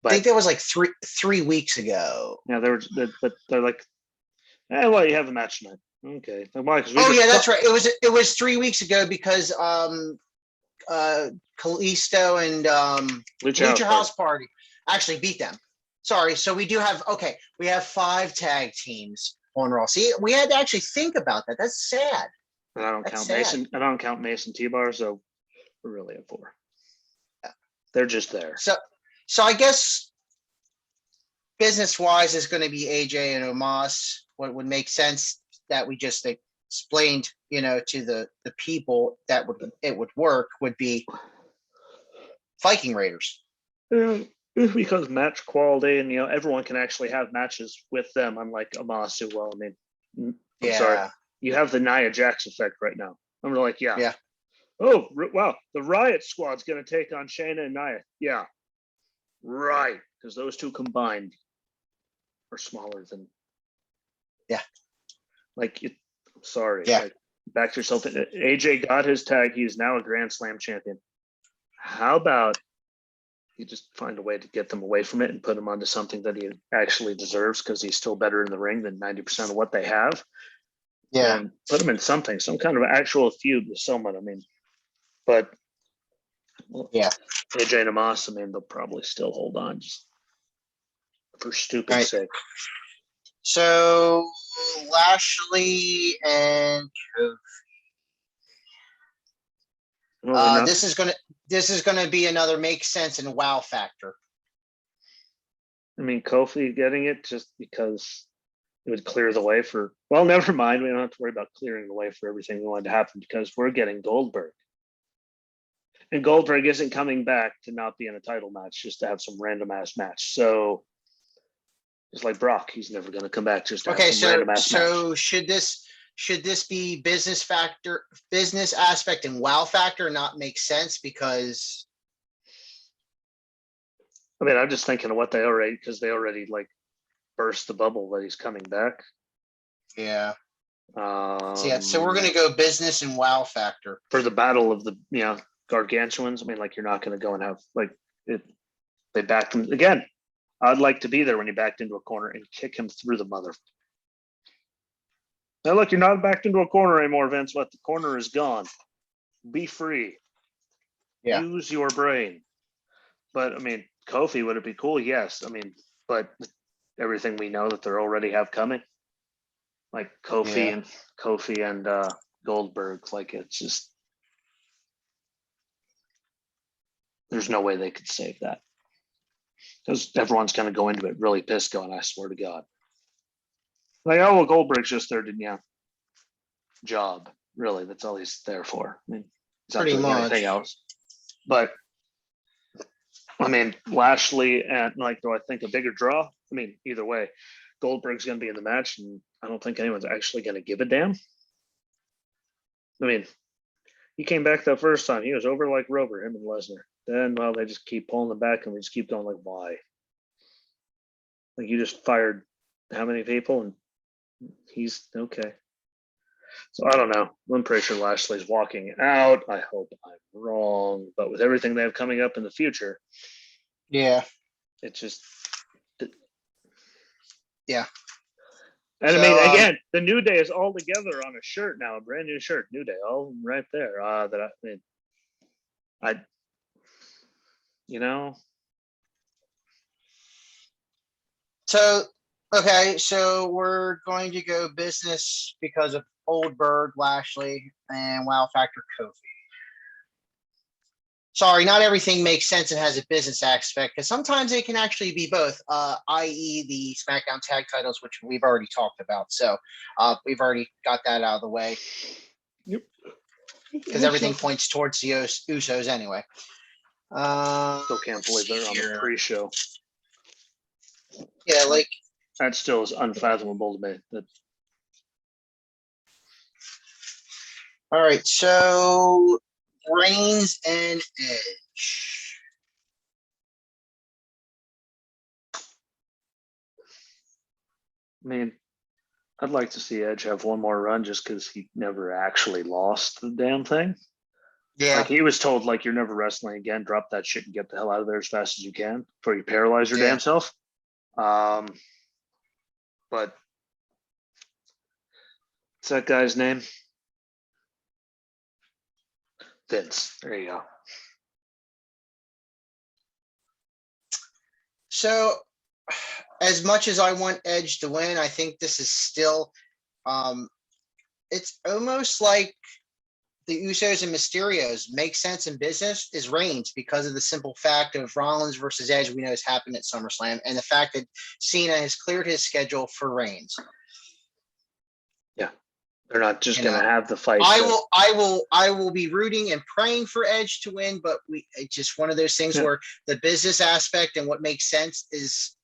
B: But I think that was like three weeks ago.
A: Yeah, but they're like, well, you have a match tonight. Okay. Why?
B: That's right. It was 3 weeks ago because Kalisto and Lucha House Party actually beat them. Sorry. So we have 5 tag teams on Raw. See, we had to actually think about that. That's sad.
A: And I don't count Mason T-Bar, so we're really at 4.
B: Yeah.
A: They're just there.
B: So I guess business-wise is going to be AJ and Omos. What would make sense that we just explained, to the people that it would work would be Viking Raiders.
A: Because match quality and everyone can actually have matches with them, unlike Omos, who, well, I mean, I'm sorry, you have the Nia Jax effect right now. I'm like, yeah. Oh wow, the Riot Squad's gonna take on Shayna and Nia. Yeah, right, because those 2 combined are smaller than. Yeah. Like it. Sorry.
B: Yeah.
A: Like, back to yourself. AJ got his tag. He is now a Grand Slam champion. How about you just find a way to get them away from it and put him onto something that he actually deserves, because he's still better in the ring than 90% of what they have.
B: Yeah.
A: And put him in some kind of actual feud with someone. I mean, but AJ and Omos, I mean, they'll probably still hold on just for stupid sake.
B: So Lashley and Kofi. This is gonna be another make sense and wow factor.
A: I mean, Kofi getting it just because it would clear the way for. Well, never mind. We don't have to worry about clearing the way for everything we wanted to happen, because we're getting Goldberg, and Goldberg isn't coming back to not be in a title match just to have some random ass match. So. It's like Brock, he's never going to come back just to have some random ass match.
B: So should this be business aspect and wow factor not make sense? Because
A: I mean, I'm just thinking of what they already like burst the bubble that he's coming back.
B: Yeah. So we're going to go business and wow factor
A: for the battle of the gargantuans. I mean, like, you're not going to go and have like it. They backed him again. I'd like to be there when he backed into a corner and kick him through the mother. Now, look, you're not backed into a corner anymore, Vince. What? The corner is gone. Be free.
B: Yeah.
A: Use your brain. But, I mean, Kofi, would it be cool? Yes. I mean, but everything we know that they already have coming, like Kofi and Goldberg, like, it's just, there's no way they could save that. Because everyone's going to go into it really pissed, going, I swear to God. Like, oh, well, Goldberg's just there to, job. Really, that's all he's there for. I mean, he's not doing anything else. But, I mean, Lashley and, like, do I think a bigger draw? I mean, either way, Goldberg's going to be in the match, and I don't think anyone's actually going to give a damn. I mean, he came back that first time. He was over like Rover, him and Lesnar. Then, well, they just keep pulling them back, and we just keep going like, why? Like, you just fired how many people, and he's okay. So I don't know. I'm pretty sure Lashley's walking out. I hope I'm wrong, but with everything they have coming up in the future, it's just, And so, I mean, again, the New Day is all together on a shirt now, a brand new shirt, New Day, all right there.
B: So, okay, so we're going to go business because of Oldberg, Lashley, and Wow Factor Kofi. Sorry, not everything makes sense and has a business aspect, because sometimes it can actually be both, i.e. the SmackDown tag titles, which we've already talked about. So we've already got that out of the way.
A: Yep.
B: Because everything points towards the Usos anyway.
A: Still can't believe they're on the pre-show.
B: Yeah, like
A: that still is unfathomable to me. That
B: all right, so Reigns and Edge.
A: I mean, I'd like to see Edge have one more run just because he never actually lost the damn thing.
B: Yeah.
A: Like he was told, like, you're never wrestling again. Drop that shit and get the hell out of there as fast as you can before you paralyze your damn self. But what's that guy's name? Vince. There you go.
B: So, as much as I want Edge to win, I think this is still, it's almost like the Usos and Mysterios make sense in business is Reigns because of the simple fact of Rollins versus Edge we know has happened at SummerSlam, and the fact that Cena has cleared his schedule for Reigns.
A: Yeah, they're not just going to have the fight.
B: I will be rooting and praying for Edge to win, but it's just one of those things where the business aspect and what makes sense is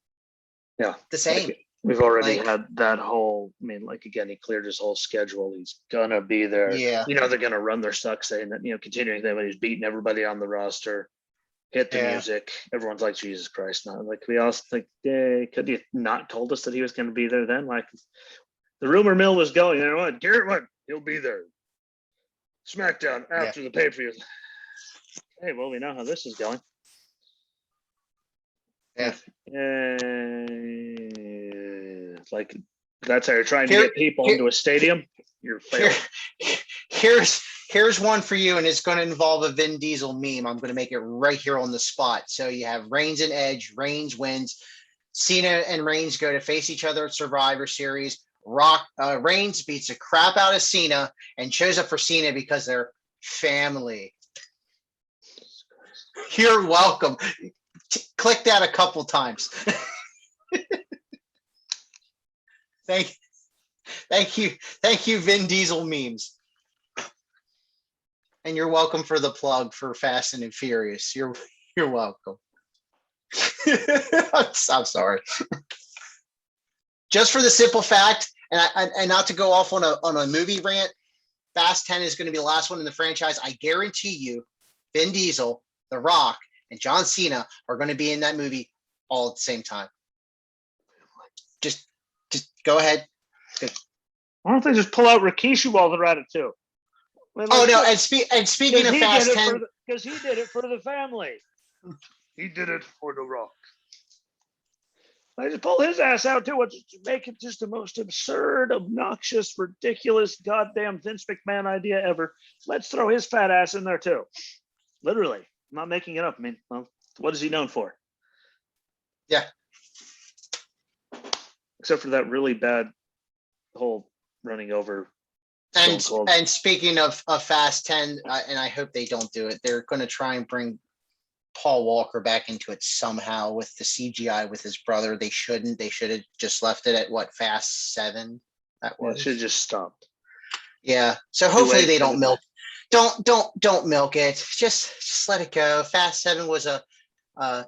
B: the same.
A: Like, we've already had that whole, I mean, like, again, he cleared his whole schedule. He's going to be there.
B: Yeah.
A: You know, they're going to run their stuck saying that, continuing that when he's beating everybody on the roster, hit the music. Everyone's like, Jesus Christ. Now, like, we all think, could you not told us that he was going to be there then? Like, the rumor mill was going, you know what? Garrett went, he'll be there. SmackDown after the pay-per-view. Hey, well, we know how this is going.
B: Yeah.
A: Like, that's how you're trying to get people into a stadium. You're failing.
B: Here's one for you, and it's going to involve a Vin Diesel meme. I'm going to make it right here on the spot. So you have Reigns and Edge. Reigns wins. Cena and Reigns go to face each other at Survivor Series. Reigns beats the crap out of Cena and shows up for Cena because they're family. You're welcome. Click that a couple times. Thank you, Vin Diesel memes. And you're welcome for the plug for Fast and Furious. You're welcome. I'm sorry. Just for the simple fact, and not to go off on a movie rant, Fast 10 is going to be the last one in the franchise. I guarantee you, Vin Diesel, The Rock, and John Cena are going to be in that movie all at the same time. Just go ahead.
A: Why don't they just pull out Rikishi while they're at it too?
B: And speaking of Fast 10,
A: because he did it for the family. He did it for The Rock. I just pull his ass out too. Make it just the most absurd, obnoxious, ridiculous, goddamn Vince McMahon idea ever. Let's throw his fat ass in there too. Literally, I'm not making it up. I mean, well, what is he known for?
B: Yeah.
A: Except for that really bad whole running over.
B: And speaking of Fast 10, and I hope they don't do it, they're going to try and bring Paul Walker back into it somehow with the CGI with his brother. They shouldn't. They should have just left it at Fast 7. That was.
A: It should have just stopped.
B: Yeah. So hopefully they don't milk. Don't milk it. Just let it go. Fast 7 was a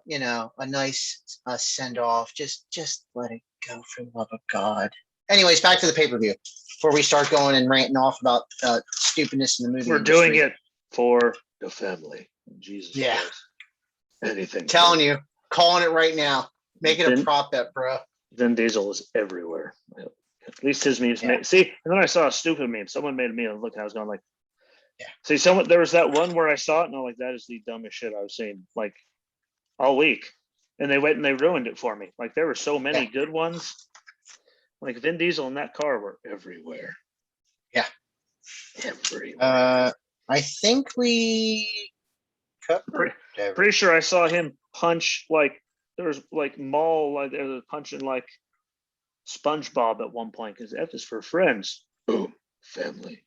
B: nice send off. Just let it go for the love of God. Anyways, back to the pay-per-view before we start going and ranting off about stupidness in the movie.
A: We're doing it for the family. Jesus Christ. Anything.
B: Telling you, calling it right now. Make it a prop bet, bro.
A: Vin Diesel is everywhere. At least his memes made. See, and then I saw a stupid meme. Someone made a meme. Look, I was going like, see, there was that one where I saw it and I'm like, that is the dumbest shit I've seen like all week. And they went and they ruined it for me. Like there were so many good ones. Like Vin Diesel in that car were everywhere.
B: Yeah.
A: Everywhere.
B: I think we cut.
A: Pretty sure I saw him punch like there was like Maul, like they were punching like SpongeBob at one point because F is for friends. Boom, family.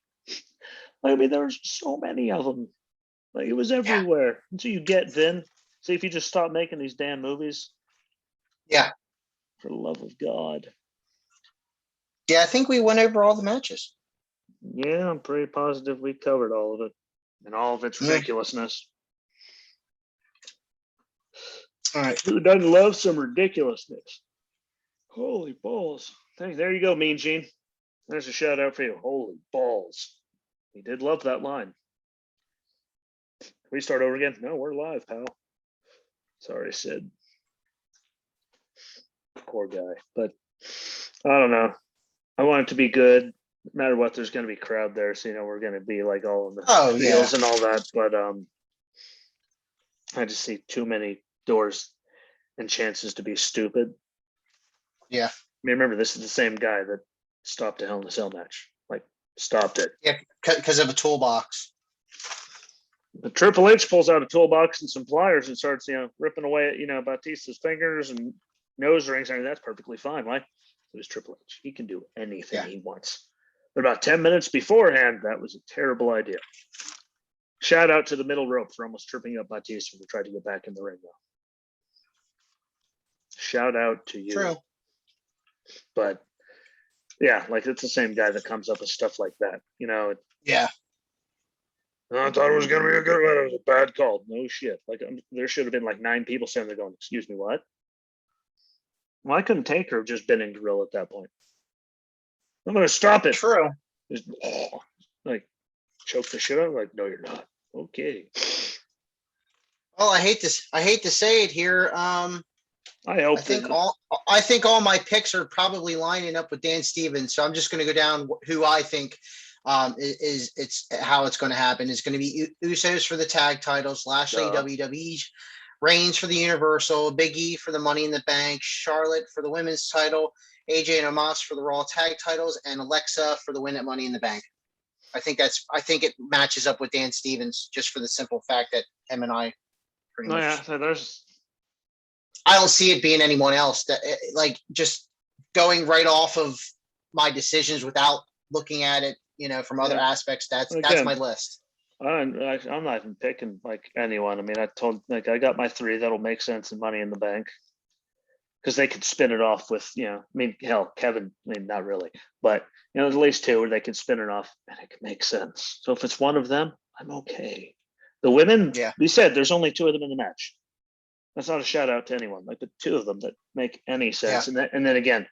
A: I mean, there was so many of them. Like it was everywhere. Until you get Vin. See if you just stop making these damn movies.
B: Yeah.
A: For the love of God.
B: Yeah, I think we went over all the matches.
A: Yeah, I'm pretty positive we covered all of it and all of its ridiculousness.
B: All right.
A: Who doesn't love some ridiculousness? Holy balls. There you go, Mean Gene. There's a shout out for you. Holy balls. He did love that line. Can we start over again? No, we're live, pal. Sorry, Sid. Poor guy. But I don't know. I want it to be good. No matter what, there's going to be crowd there. So, we're going to be like all of the deals and all that. But I just see too many doors and chances to be stupid.
B: Yeah.
A: I mean, remember, this is the same guy that stopped a Hell in a Cell match. Like, stopped it.
B: Yeah, because of a toolbox.
A: But Triple H pulls out a toolbox and some pliers and starts, ripping away at, Batista's fingers and nose rings. I mean, that's perfectly fine. Why? It was Triple H. He can do anything he wants. But about 10 minutes beforehand, that was a terrible idea. Shout out to the middle rope for almost tripping up Batista when he tried to get back in the ring, though. Shout out to you.
B: True.
A: But yeah, like it's the same guy that comes up with stuff like that.
B: Yeah.
A: I thought it was going to be a good one. It was a bad call. No shit. Like there should have been like 9 people standing there going, "Excuse me, what?" Well, I couldn't take her have just been in Gorilla at that point. I'm going to stop it.
B: True.
A: Just, like choke the shit out. Like, no, you're not. Okay.
B: Well, I hate to say it here. I think all my picks are probably lining up with Dan Stevens. So I'm just going to go down who I think it's how it's going to happen. It's going to be Usos for the tag titles, Lashley WWE, Reigns for the Universal, Big E for the Money in the Bank, Charlotte for the women's title, AJ and Omos for the Raw tag titles, and Alexa for the win at Money in the Bank. I think it matches up with Dan Stevens just for the simple fact that him and I pretty much.
A: So there's.
B: I don't see it being anyone else. That like just going right off of my decisions without looking at it, from other aspects. That's my list.
A: I'm not even picking like anyone. I mean, I got my 3 that'll make sense in Money in the Bank because they could spin it off with, I mean, hell, Kevin. I mean, not really, but at least 2 where they could spin it off and it could make sense. So if it's one of them, I'm okay. The women, we said there's only 2 of them in the match. That's not a shout out to anyone. Like the 2 of them that make any sense. Yeah. And then again,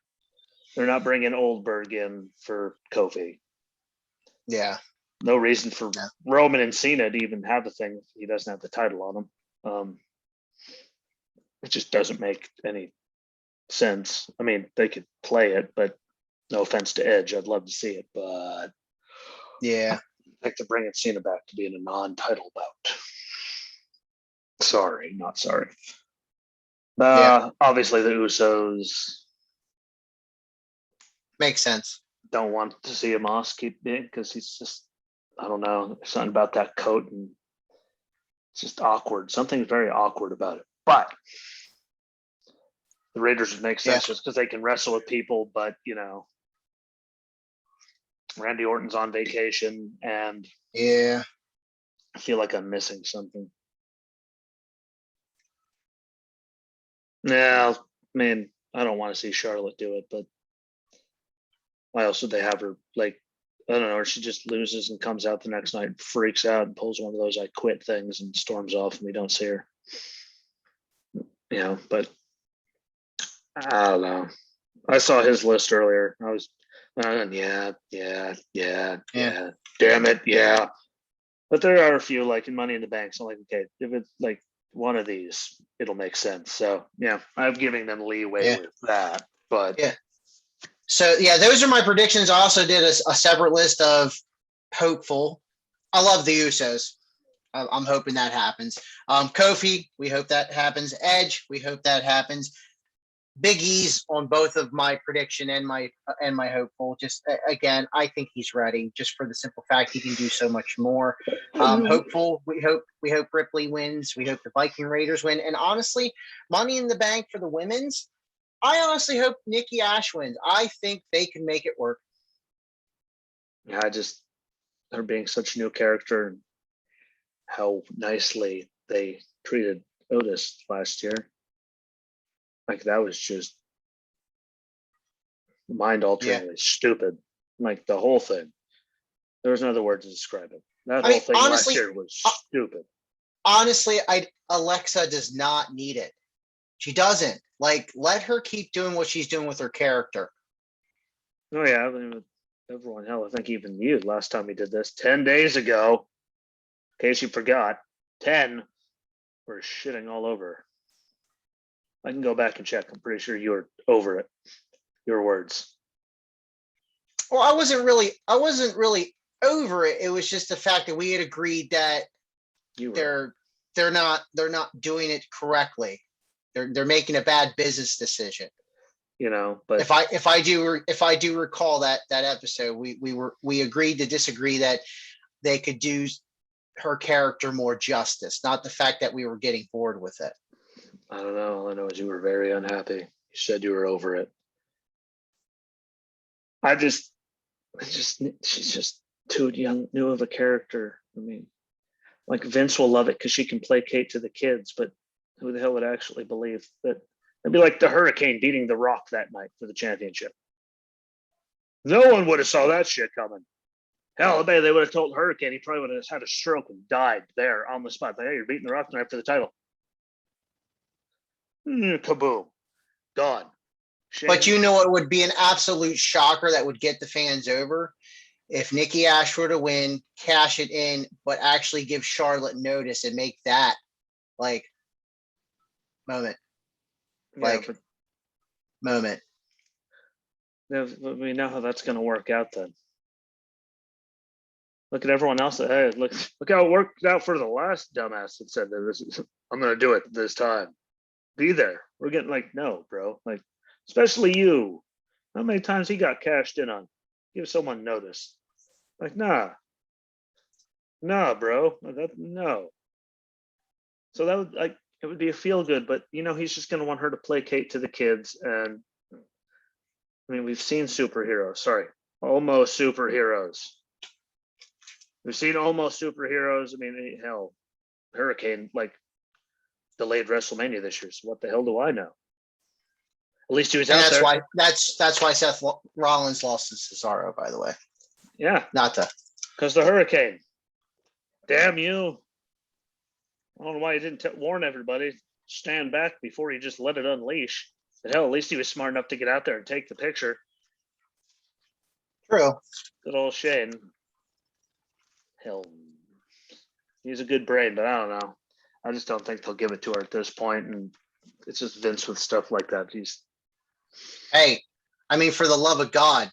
A: they're not bringing Oldberg in for Kofi.
B: Yeah.
A: No reason for Roman and Cena to even have the thing. He doesn't have the title on him. It just doesn't make any sense. I mean, they could play it, but no offense to Edge, I'd love to see it. But
B: yeah,
A: I think they're bringing Cena back to being a non-title bout. Sorry, not sorry. Obviously, the Usos
B: makes sense.
A: Don't want to see Omos keep being because he's just, I don't know, there's something about that coat and it's just awkward. Something very awkward about it. But the Raiders would make sense just because they can wrestle with people. But Randy Orton's on vacation, and
B: I
A: feel like I'm missing something. Yeah, I mean, I don't want to see Charlotte do it, but why else would they have her? Like, I don't know, or she just loses and comes out the next night, freaks out, and pulls one of those "I quit" things and storms off, and we don't see her. But I don't know. I saw his list earlier. I was, damn it, yeah. But there are a few, like in Money in the Bank. So, like, okay, if it's like one of these, it'll make sense. So, I'm giving them leeway with that. But
B: so those are my predictions. I also did a separate list of hopeful. I love the Usos. I'm hoping that happens. Kofi, we hope that happens. Edge, we hope that happens. Big E's on both of my prediction and my hopeful. Just again, I think he's ready, just for the simple fact he can do so much more. Hopeful. We hope Ripley wins. We hope the Viking Raiders win. And honestly, Money in the Bank for the women's, I honestly hope Nikki Ash wins. I think they can make it work.
A: Yeah, her being such a new character and how nicely they treated Otis last year. Like, that was just mind-alteringly stupid. Like, the whole thing. There was no other word to describe it. That whole thing honestly, last year was stupid.
B: Honestly, Alexa does not need it. She doesn't. Like, let her keep doing what she's doing with her character.
A: Oh yeah, I mean, everyone, hell, I think even you, last time we did this 10 days ago, in case you forgot, 10 were shitting all over. I can go back and check. I'm pretty sure you were over it. Your words.
B: Well, I wasn't really over it. It was just the fact that we had agreed that they're not doing it correctly. They're making a bad business decision.
A: You know, but
B: if I do recall that episode, we agreed to disagree that they could do her character more justice, not the fact that we were getting bored with it.
A: I don't know. All I know is you were very unhappy. You said you were over it. She's just too new of a character. I mean, like, Vince will love it because she can placate to the kids, but who the hell would actually believe that? It'd be like the Hurricane beating the Rock that night for the championship. No one would have saw that shit coming. Hell, maybe they would have told Hurricane, he probably would have had a stroke and died there on the spot. Like, hey, you're beating the Rock tonight for the title. Kaboom. Gone. Shame.
B: But you know, it would be an absolute shocker that would get the fans over if Nikki Ash were to win, cash it in, but actually give Charlotte notice and make that like moment. Moment.
A: Yeah, we know how that's going to work out then. Look at everyone else. Hey, look how it worked out for the last dumbass that said that I'm going to do it this time. Be there. We're getting like, no, bro. Like, especially you. How many times he got cashed in on? Give someone notice. Like, nah, bro. No. So that would, like, it would be a feel good, but you know, he's just going to want her to placate to the kids. And I mean, we've seen almost superheroes. We've seen almost superheroes. I mean, hell, Hurricane like delayed WrestleMania this year. So what the hell do I know? At least he was out there.
B: That's why Seth Rollins lost to Cesaro, by the way.
A: Yeah,
B: because
A: the Hurricane. Damn you! I don't know why he didn't warn everybody. Stand back before he just let it unleash. But hell, at least he was smart enough to get out there and take the picture.
B: True.
A: Good old Shane. Hell, he's a good brain, but I don't know. I just don't think they'll give it to her at this point, and it's just Vince with stuff like that.
B: Hey, I mean, for the love of God,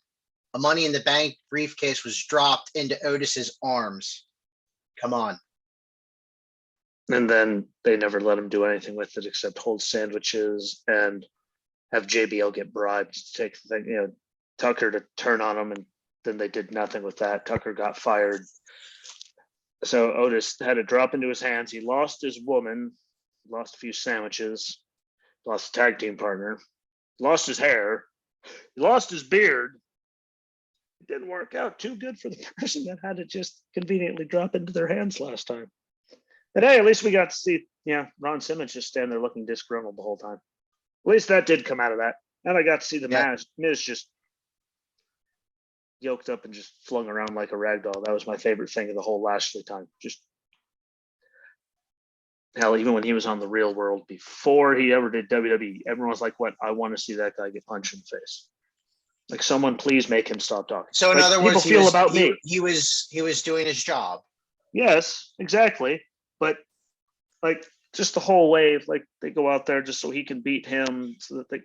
B: a Money in the Bank briefcase was dropped into Otis's arms. Come on.
A: And then they never let him do anything with it except hold sandwiches and have JBL get bribed to take the thing, you know, Tucker to turn on him, and then they did nothing with that. Tucker got fired. So Otis had it drop into his hands. He lost his woman, lost a few sandwiches, lost a tag team partner, lost his hair, he lost his beard. It didn't work out too good for the person that had it just conveniently drop into their hands last time. But hey, at least we got to see, Ron Simmons just stand there looking disgruntled the whole time. At least that did come out of that. And I got to see the Miz just yoked up and just flung around like a rag doll. That was my favorite thing of the whole Lashley time. Just hell, even when he was on the Real World before he ever did WWE, everyone was like, "What? I want to see that guy get punched in the face." Like, someone please make him stop talking.
B: So in
A: like,
B: other words,
A: he
B: was doing his job.
A: Yes, exactly. But like, just the whole way, like, they go out there just so he can beat him, so that they.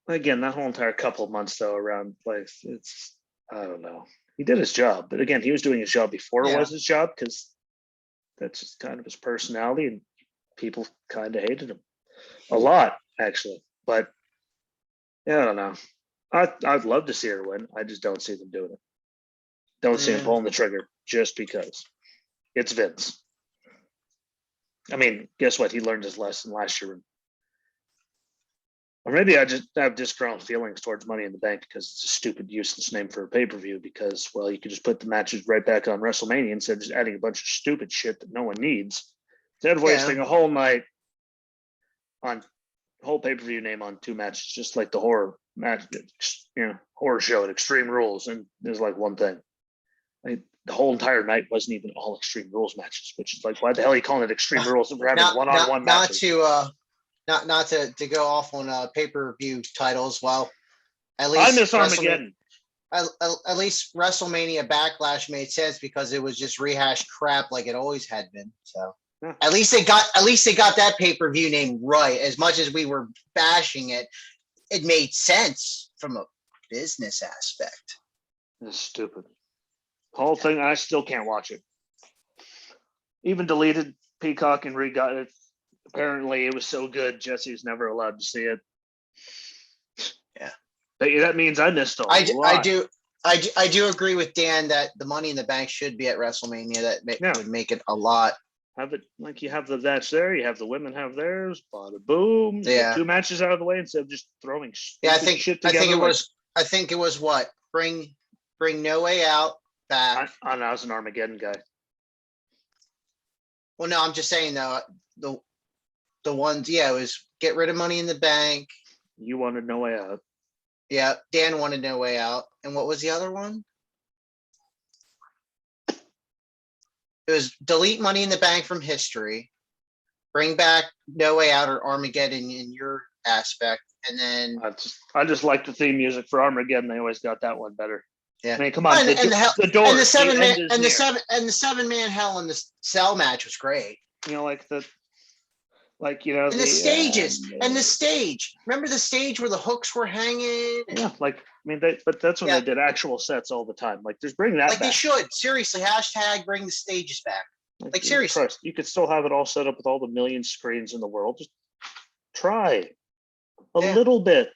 A: Again, that whole entire couple of months though around, like, it's, I don't know. He did his job, but again, he was doing his job before it was his job, because that's just kind of his personality, and people kind of hated him a lot. actually. But yeah, I don't know. I'd love to see her win. I just don't see them doing it. Don't see him pulling the trigger just because it's Vince. I mean, guess what? He learned his lesson last year. Or maybe I just have disgruntled feelings towards Money in the Bank because it's a stupid, useless name for a pay-per-view because, well, you could just put the matches right back on WrestleMania instead of just adding a bunch of stupid shit that no one needs. Instead of wasting a whole night on whole pay-per-view name on 2 matches, just like the horror match, horror show at Extreme Rules. And there's like one thing. Like, the whole entire night wasn't even all Extreme Rules matches, which is like, why the hell are you calling it Extreme Rules if we're having one-on-one matches?
B: Not to go off on pay-per-view titles. Well, at
A: I
B: least
A: miss Armageddon.
B: at least WrestleMania Backlash made sense because it was just rehashed crap like it always had been. So
A: Yeah.
B: at least they got that pay-per-view name right. As much as we were bashing it, it made sense from a business aspect.
A: It's stupid. The whole thing, I still can't watch it. Even deleted Peacock and re-got it. Apparently, it was so good, Jesse was never allowed to see it.
B: Yeah,
A: but that means I missed a lot.
B: I do agree with Dan that the Money in the Bank should be at WrestleMania. That would make it a lot.
A: Have it like you have the match there, you have the women have theirs. Bada boom.
B: Yeah,
A: 2 matches out of the way instead of just throwing.
B: Yeah, I think it was what bring No Way Out back.
A: I was an Armageddon guy.
B: Well, no, I'm just saying though the ones, it was get rid of Money in the Bank.
A: You wanted No Way Out.
B: Yeah, Dan wanted No Way Out. And what was the other one? It was delete Money in the Bank from history, bring back No Way Out or Armageddon in your aspect, and then
A: I just like the theme music for Armageddon. They always got that one better.
B: Yeah,
A: I mean, come on,
B: the Doors, and the 7-man Hell in the Cell match was great.
A: And
B: the stages and the stage. Remember the stage where the hooks were hanging?
A: Yeah, but that's when they did actual sets all the time. Like, just bring that back.
B: They should seriously #bring the stages back. Like seriously,
A: Christ, you could still have it all set up with all the million screens in the world. Just try a little bit.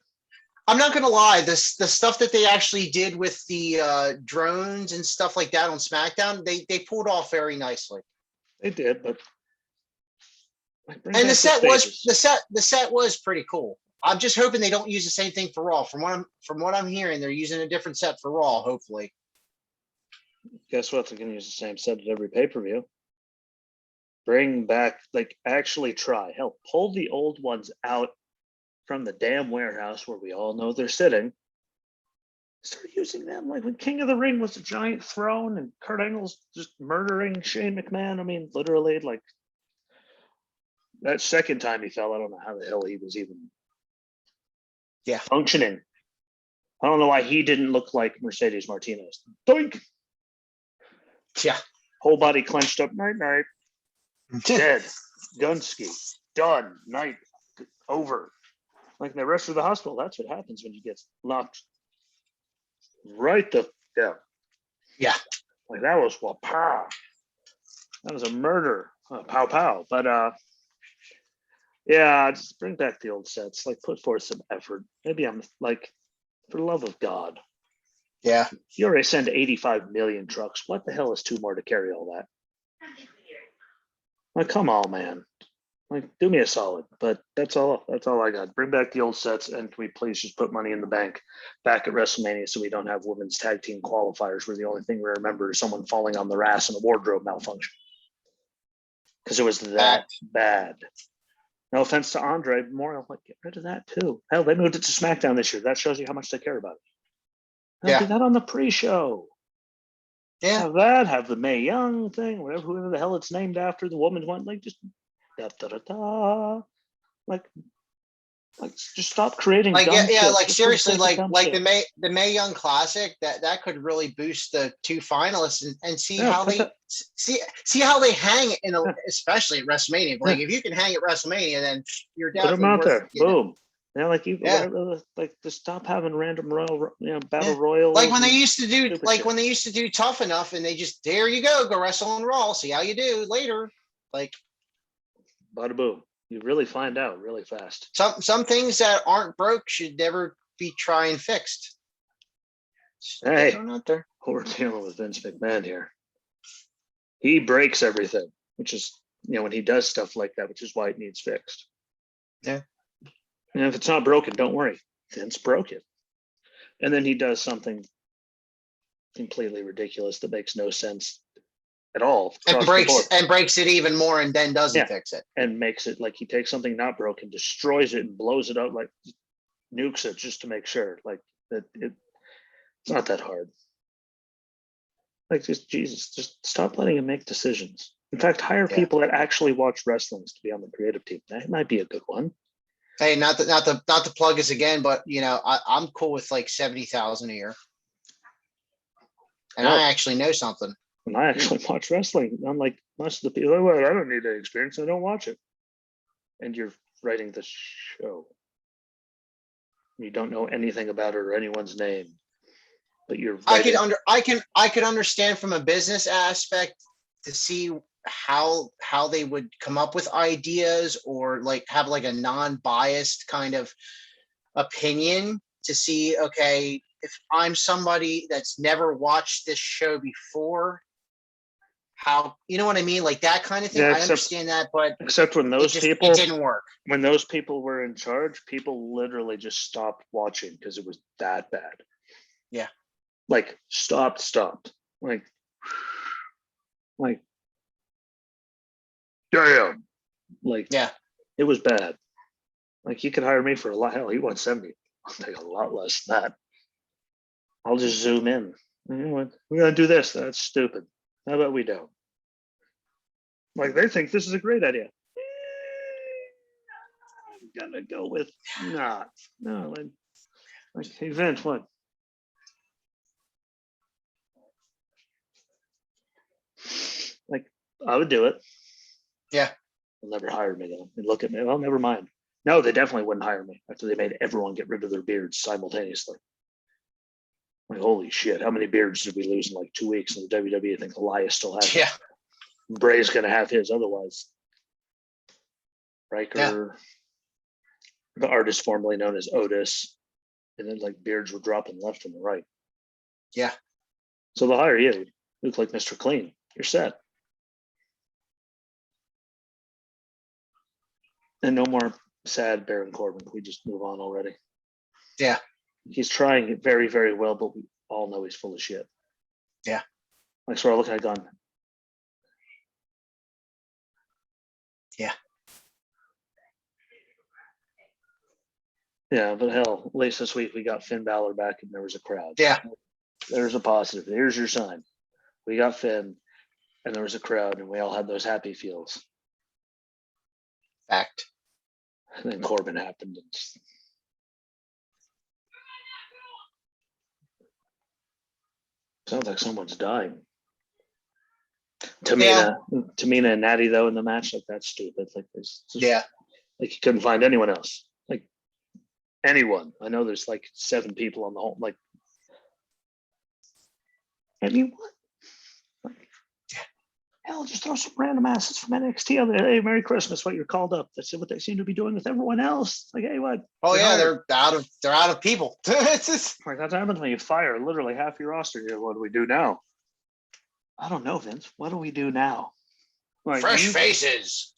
B: I'm not gonna lie. The stuff that they actually did with the drones and stuff like that on SmackDown, they pulled off very nicely.
A: They did, but.
B: And the set was pretty cool. I'm just hoping they don't use the same thing for Raw. From what I'm hearing, they're using a different set for Raw. Hopefully.
A: Guess what? They're going to use the same set at every pay-per-view. Bring back, actually try. Hell, pull the old ones out from the damn warehouse where we all know they're sitting. Start using them. Like when King of the Ring was a giant throne and Kurt Angle's just murdering Shane McMahon. I mean, literally, that second time he fell, I don't know how the hell he was even functioning. I don't know why he didn't look like Mercedes Martinez. Doink!
B: Yeah.
A: Whole body clenched up. Night. Dead. Gunski. Done. Night. Over. Like in the rest of the hospital, that's what happens when you get knocked right
B: Yeah.
A: Like that was pow. That was a murder. Pow pow. But just bring back the old sets. Put forth some effort. Maybe I'm for the love of God.
B: Yeah.
A: You already send 85 million trucks. What the hell is 2 more to carry all that? Come on, man. Do me a solid. But that's all I got. Bring back the old sets, and can we please just put Money in the Bank back at WrestleMania so we don't have women's tag team qualifiers where the only thing we remember is someone falling on their ass in a wardrobe malfunction. Because it was that bad. No offense to Andre Memorial, get rid of that too. Hell, they moved it to SmackDown this year. That shows you how much they care about it. Do that on the pre-show.
B: Yeah.
A: Have the Mae Young thing, whoever the hell it's named after. The woman went just just stop creating.
B: Seriously, the Mae Young Classic that could really boost the 2 finalists and see how they hang it especially at WrestleMania. If you can hang at WrestleMania, then you're definitely
A: put them out there. Boom. Just stop having random battle royals.
B: When they used to do Tough Enough, and they just there you go wrestle on Raw, see how you do later.
A: Bada boom. You really find out really fast.
B: Some things that aren't broke should never be trying fixed. Just
A: Hey.
B: throwing out there.
A: We're dealing with Vince McMahon here. He breaks everything, which is, when he does stuff like that, which is why it needs fixed.
B: Yeah.
A: And if it's not broken, don't worry. Vince broke it. And then he does something completely ridiculous that makes no sense at all.
B: And breaks it even more and then doesn't fix it.
A: And makes it like he takes something not broken, destroys it and blows it up, like nukes it just to make sure. Like that it's not that hard. Like just stop letting him make decisions. In fact, hire people that actually watch wrestling to be on the creative team. That might be a good one.
B: Hey, not to plug us again, but I'm cool with like 70,000 a year. And I actually know something.
A: And I actually watch wrestling. I'm like most of the people, well, I don't need that experience. I don't watch it. And you're writing the show. You don't know anything about it or anyone's name, but you're.
B: I could understand from a business aspect to see how they would come up with ideas or like have like a non-biased kind of opinion to see, okay, if I'm somebody that's never watched this show before, how, you know what I mean? Like that kind of thing. I understand that, but
A: except when those people,
B: it didn't work.
A: When those people were in charge, people literally just stopped watching because it was that bad.
B: Yeah.
A: Like stopped. Like damn. Like, yeah, it was bad. Like he could hire me for a lot. Hell, he wants 70. I'll take a lot less than that. I'll just zoom in. We're gonna do this. That's stupid. How about we don't? Like they think this is a great idea. I'm gonna go with not. No, like hey Vince, what? Like I would do it.
B: Yeah.
A: They'll never hire me though. And look at me. Well, never mind. No, they definitely wouldn't hire me after they made everyone get rid of their beards simultaneously. Like, holy shit, how many beards did we lose in like 2 weeks in the WWE? I think Elias still has it. Bray's going to have his otherwise. Riker, the artist formerly known as Otis, and then like beards were dropping left and right.
B: Yeah.
A: So they'll hire you. You look like Mr. Clean. You're set. And no more sad Baron Corbin. We just move on already.
B: Yeah.
A: He's trying it very, very well, but we all know he's full of shit.
B: Yeah.
A: Like, so I look at it going,
B: yeah.
A: Yeah, but hell, at least this week we got Finn Balor back and there was a crowd.
B: Yeah.
A: There's a positive. Here's your sign. We got Finn and there was a crowd and we all had those happy feels.
B: Fact.
A: And then Corbin happened. And sounds like someone's dying. Tamina and Natty though in the match, like that's stupid. Like this, like you couldn't find anyone else. Like anyone. I know there's like 7 people on the whole. Like anyone. Hell, just throw some random asses from NXT on there. Hey, Merry Christmas! What you're called up. That's what they seem to be doing with everyone else. Like, hey, what?
B: Oh yeah, they're out of people. It's just
A: like that happens when you fire literally half your roster. What do we do now? I don't know, Vince. What do we do now? Like,
B: fresh faces.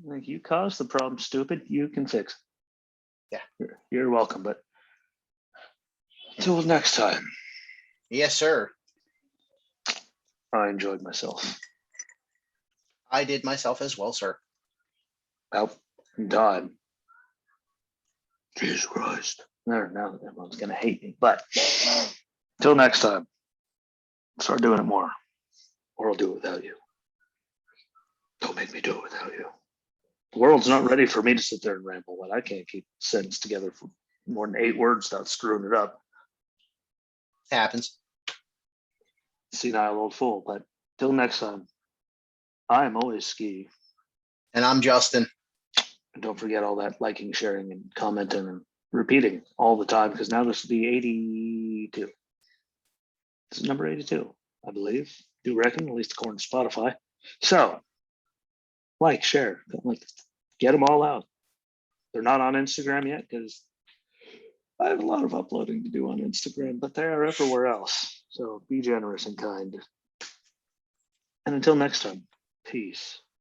A: Like you caused the problem, stupid. You can fix
B: it.
A: Yeah, you're welcome. But until next time.
B: Yes, sir.
A: I enjoyed myself.
B: I did myself as well, sir.
A: Well, I'm done. Jesus Christ. Now everyone's going to hate me. But until next time, start doing it more. Or I'll do it without you. Don't make me do it without you. The world's not ready for me to sit there and ramble. But I can't keep a sentence together for more than 8 words without screwing it up.
B: It happens.
A: Senile old fool. But till next time, I'm always Ski.
B: And I'm Justin.
A: And don't forget all that liking, sharing, and commenting and repeating all the time, because now this will be 82. This is number 82, I believe. Do reckon, at least according to Spotify. So like, share, like, get them all out. They're not on Instagram yet because I have a lot of uploading to do on Instagram, but they are everywhere else. So be generous and kind. And until next time, peace.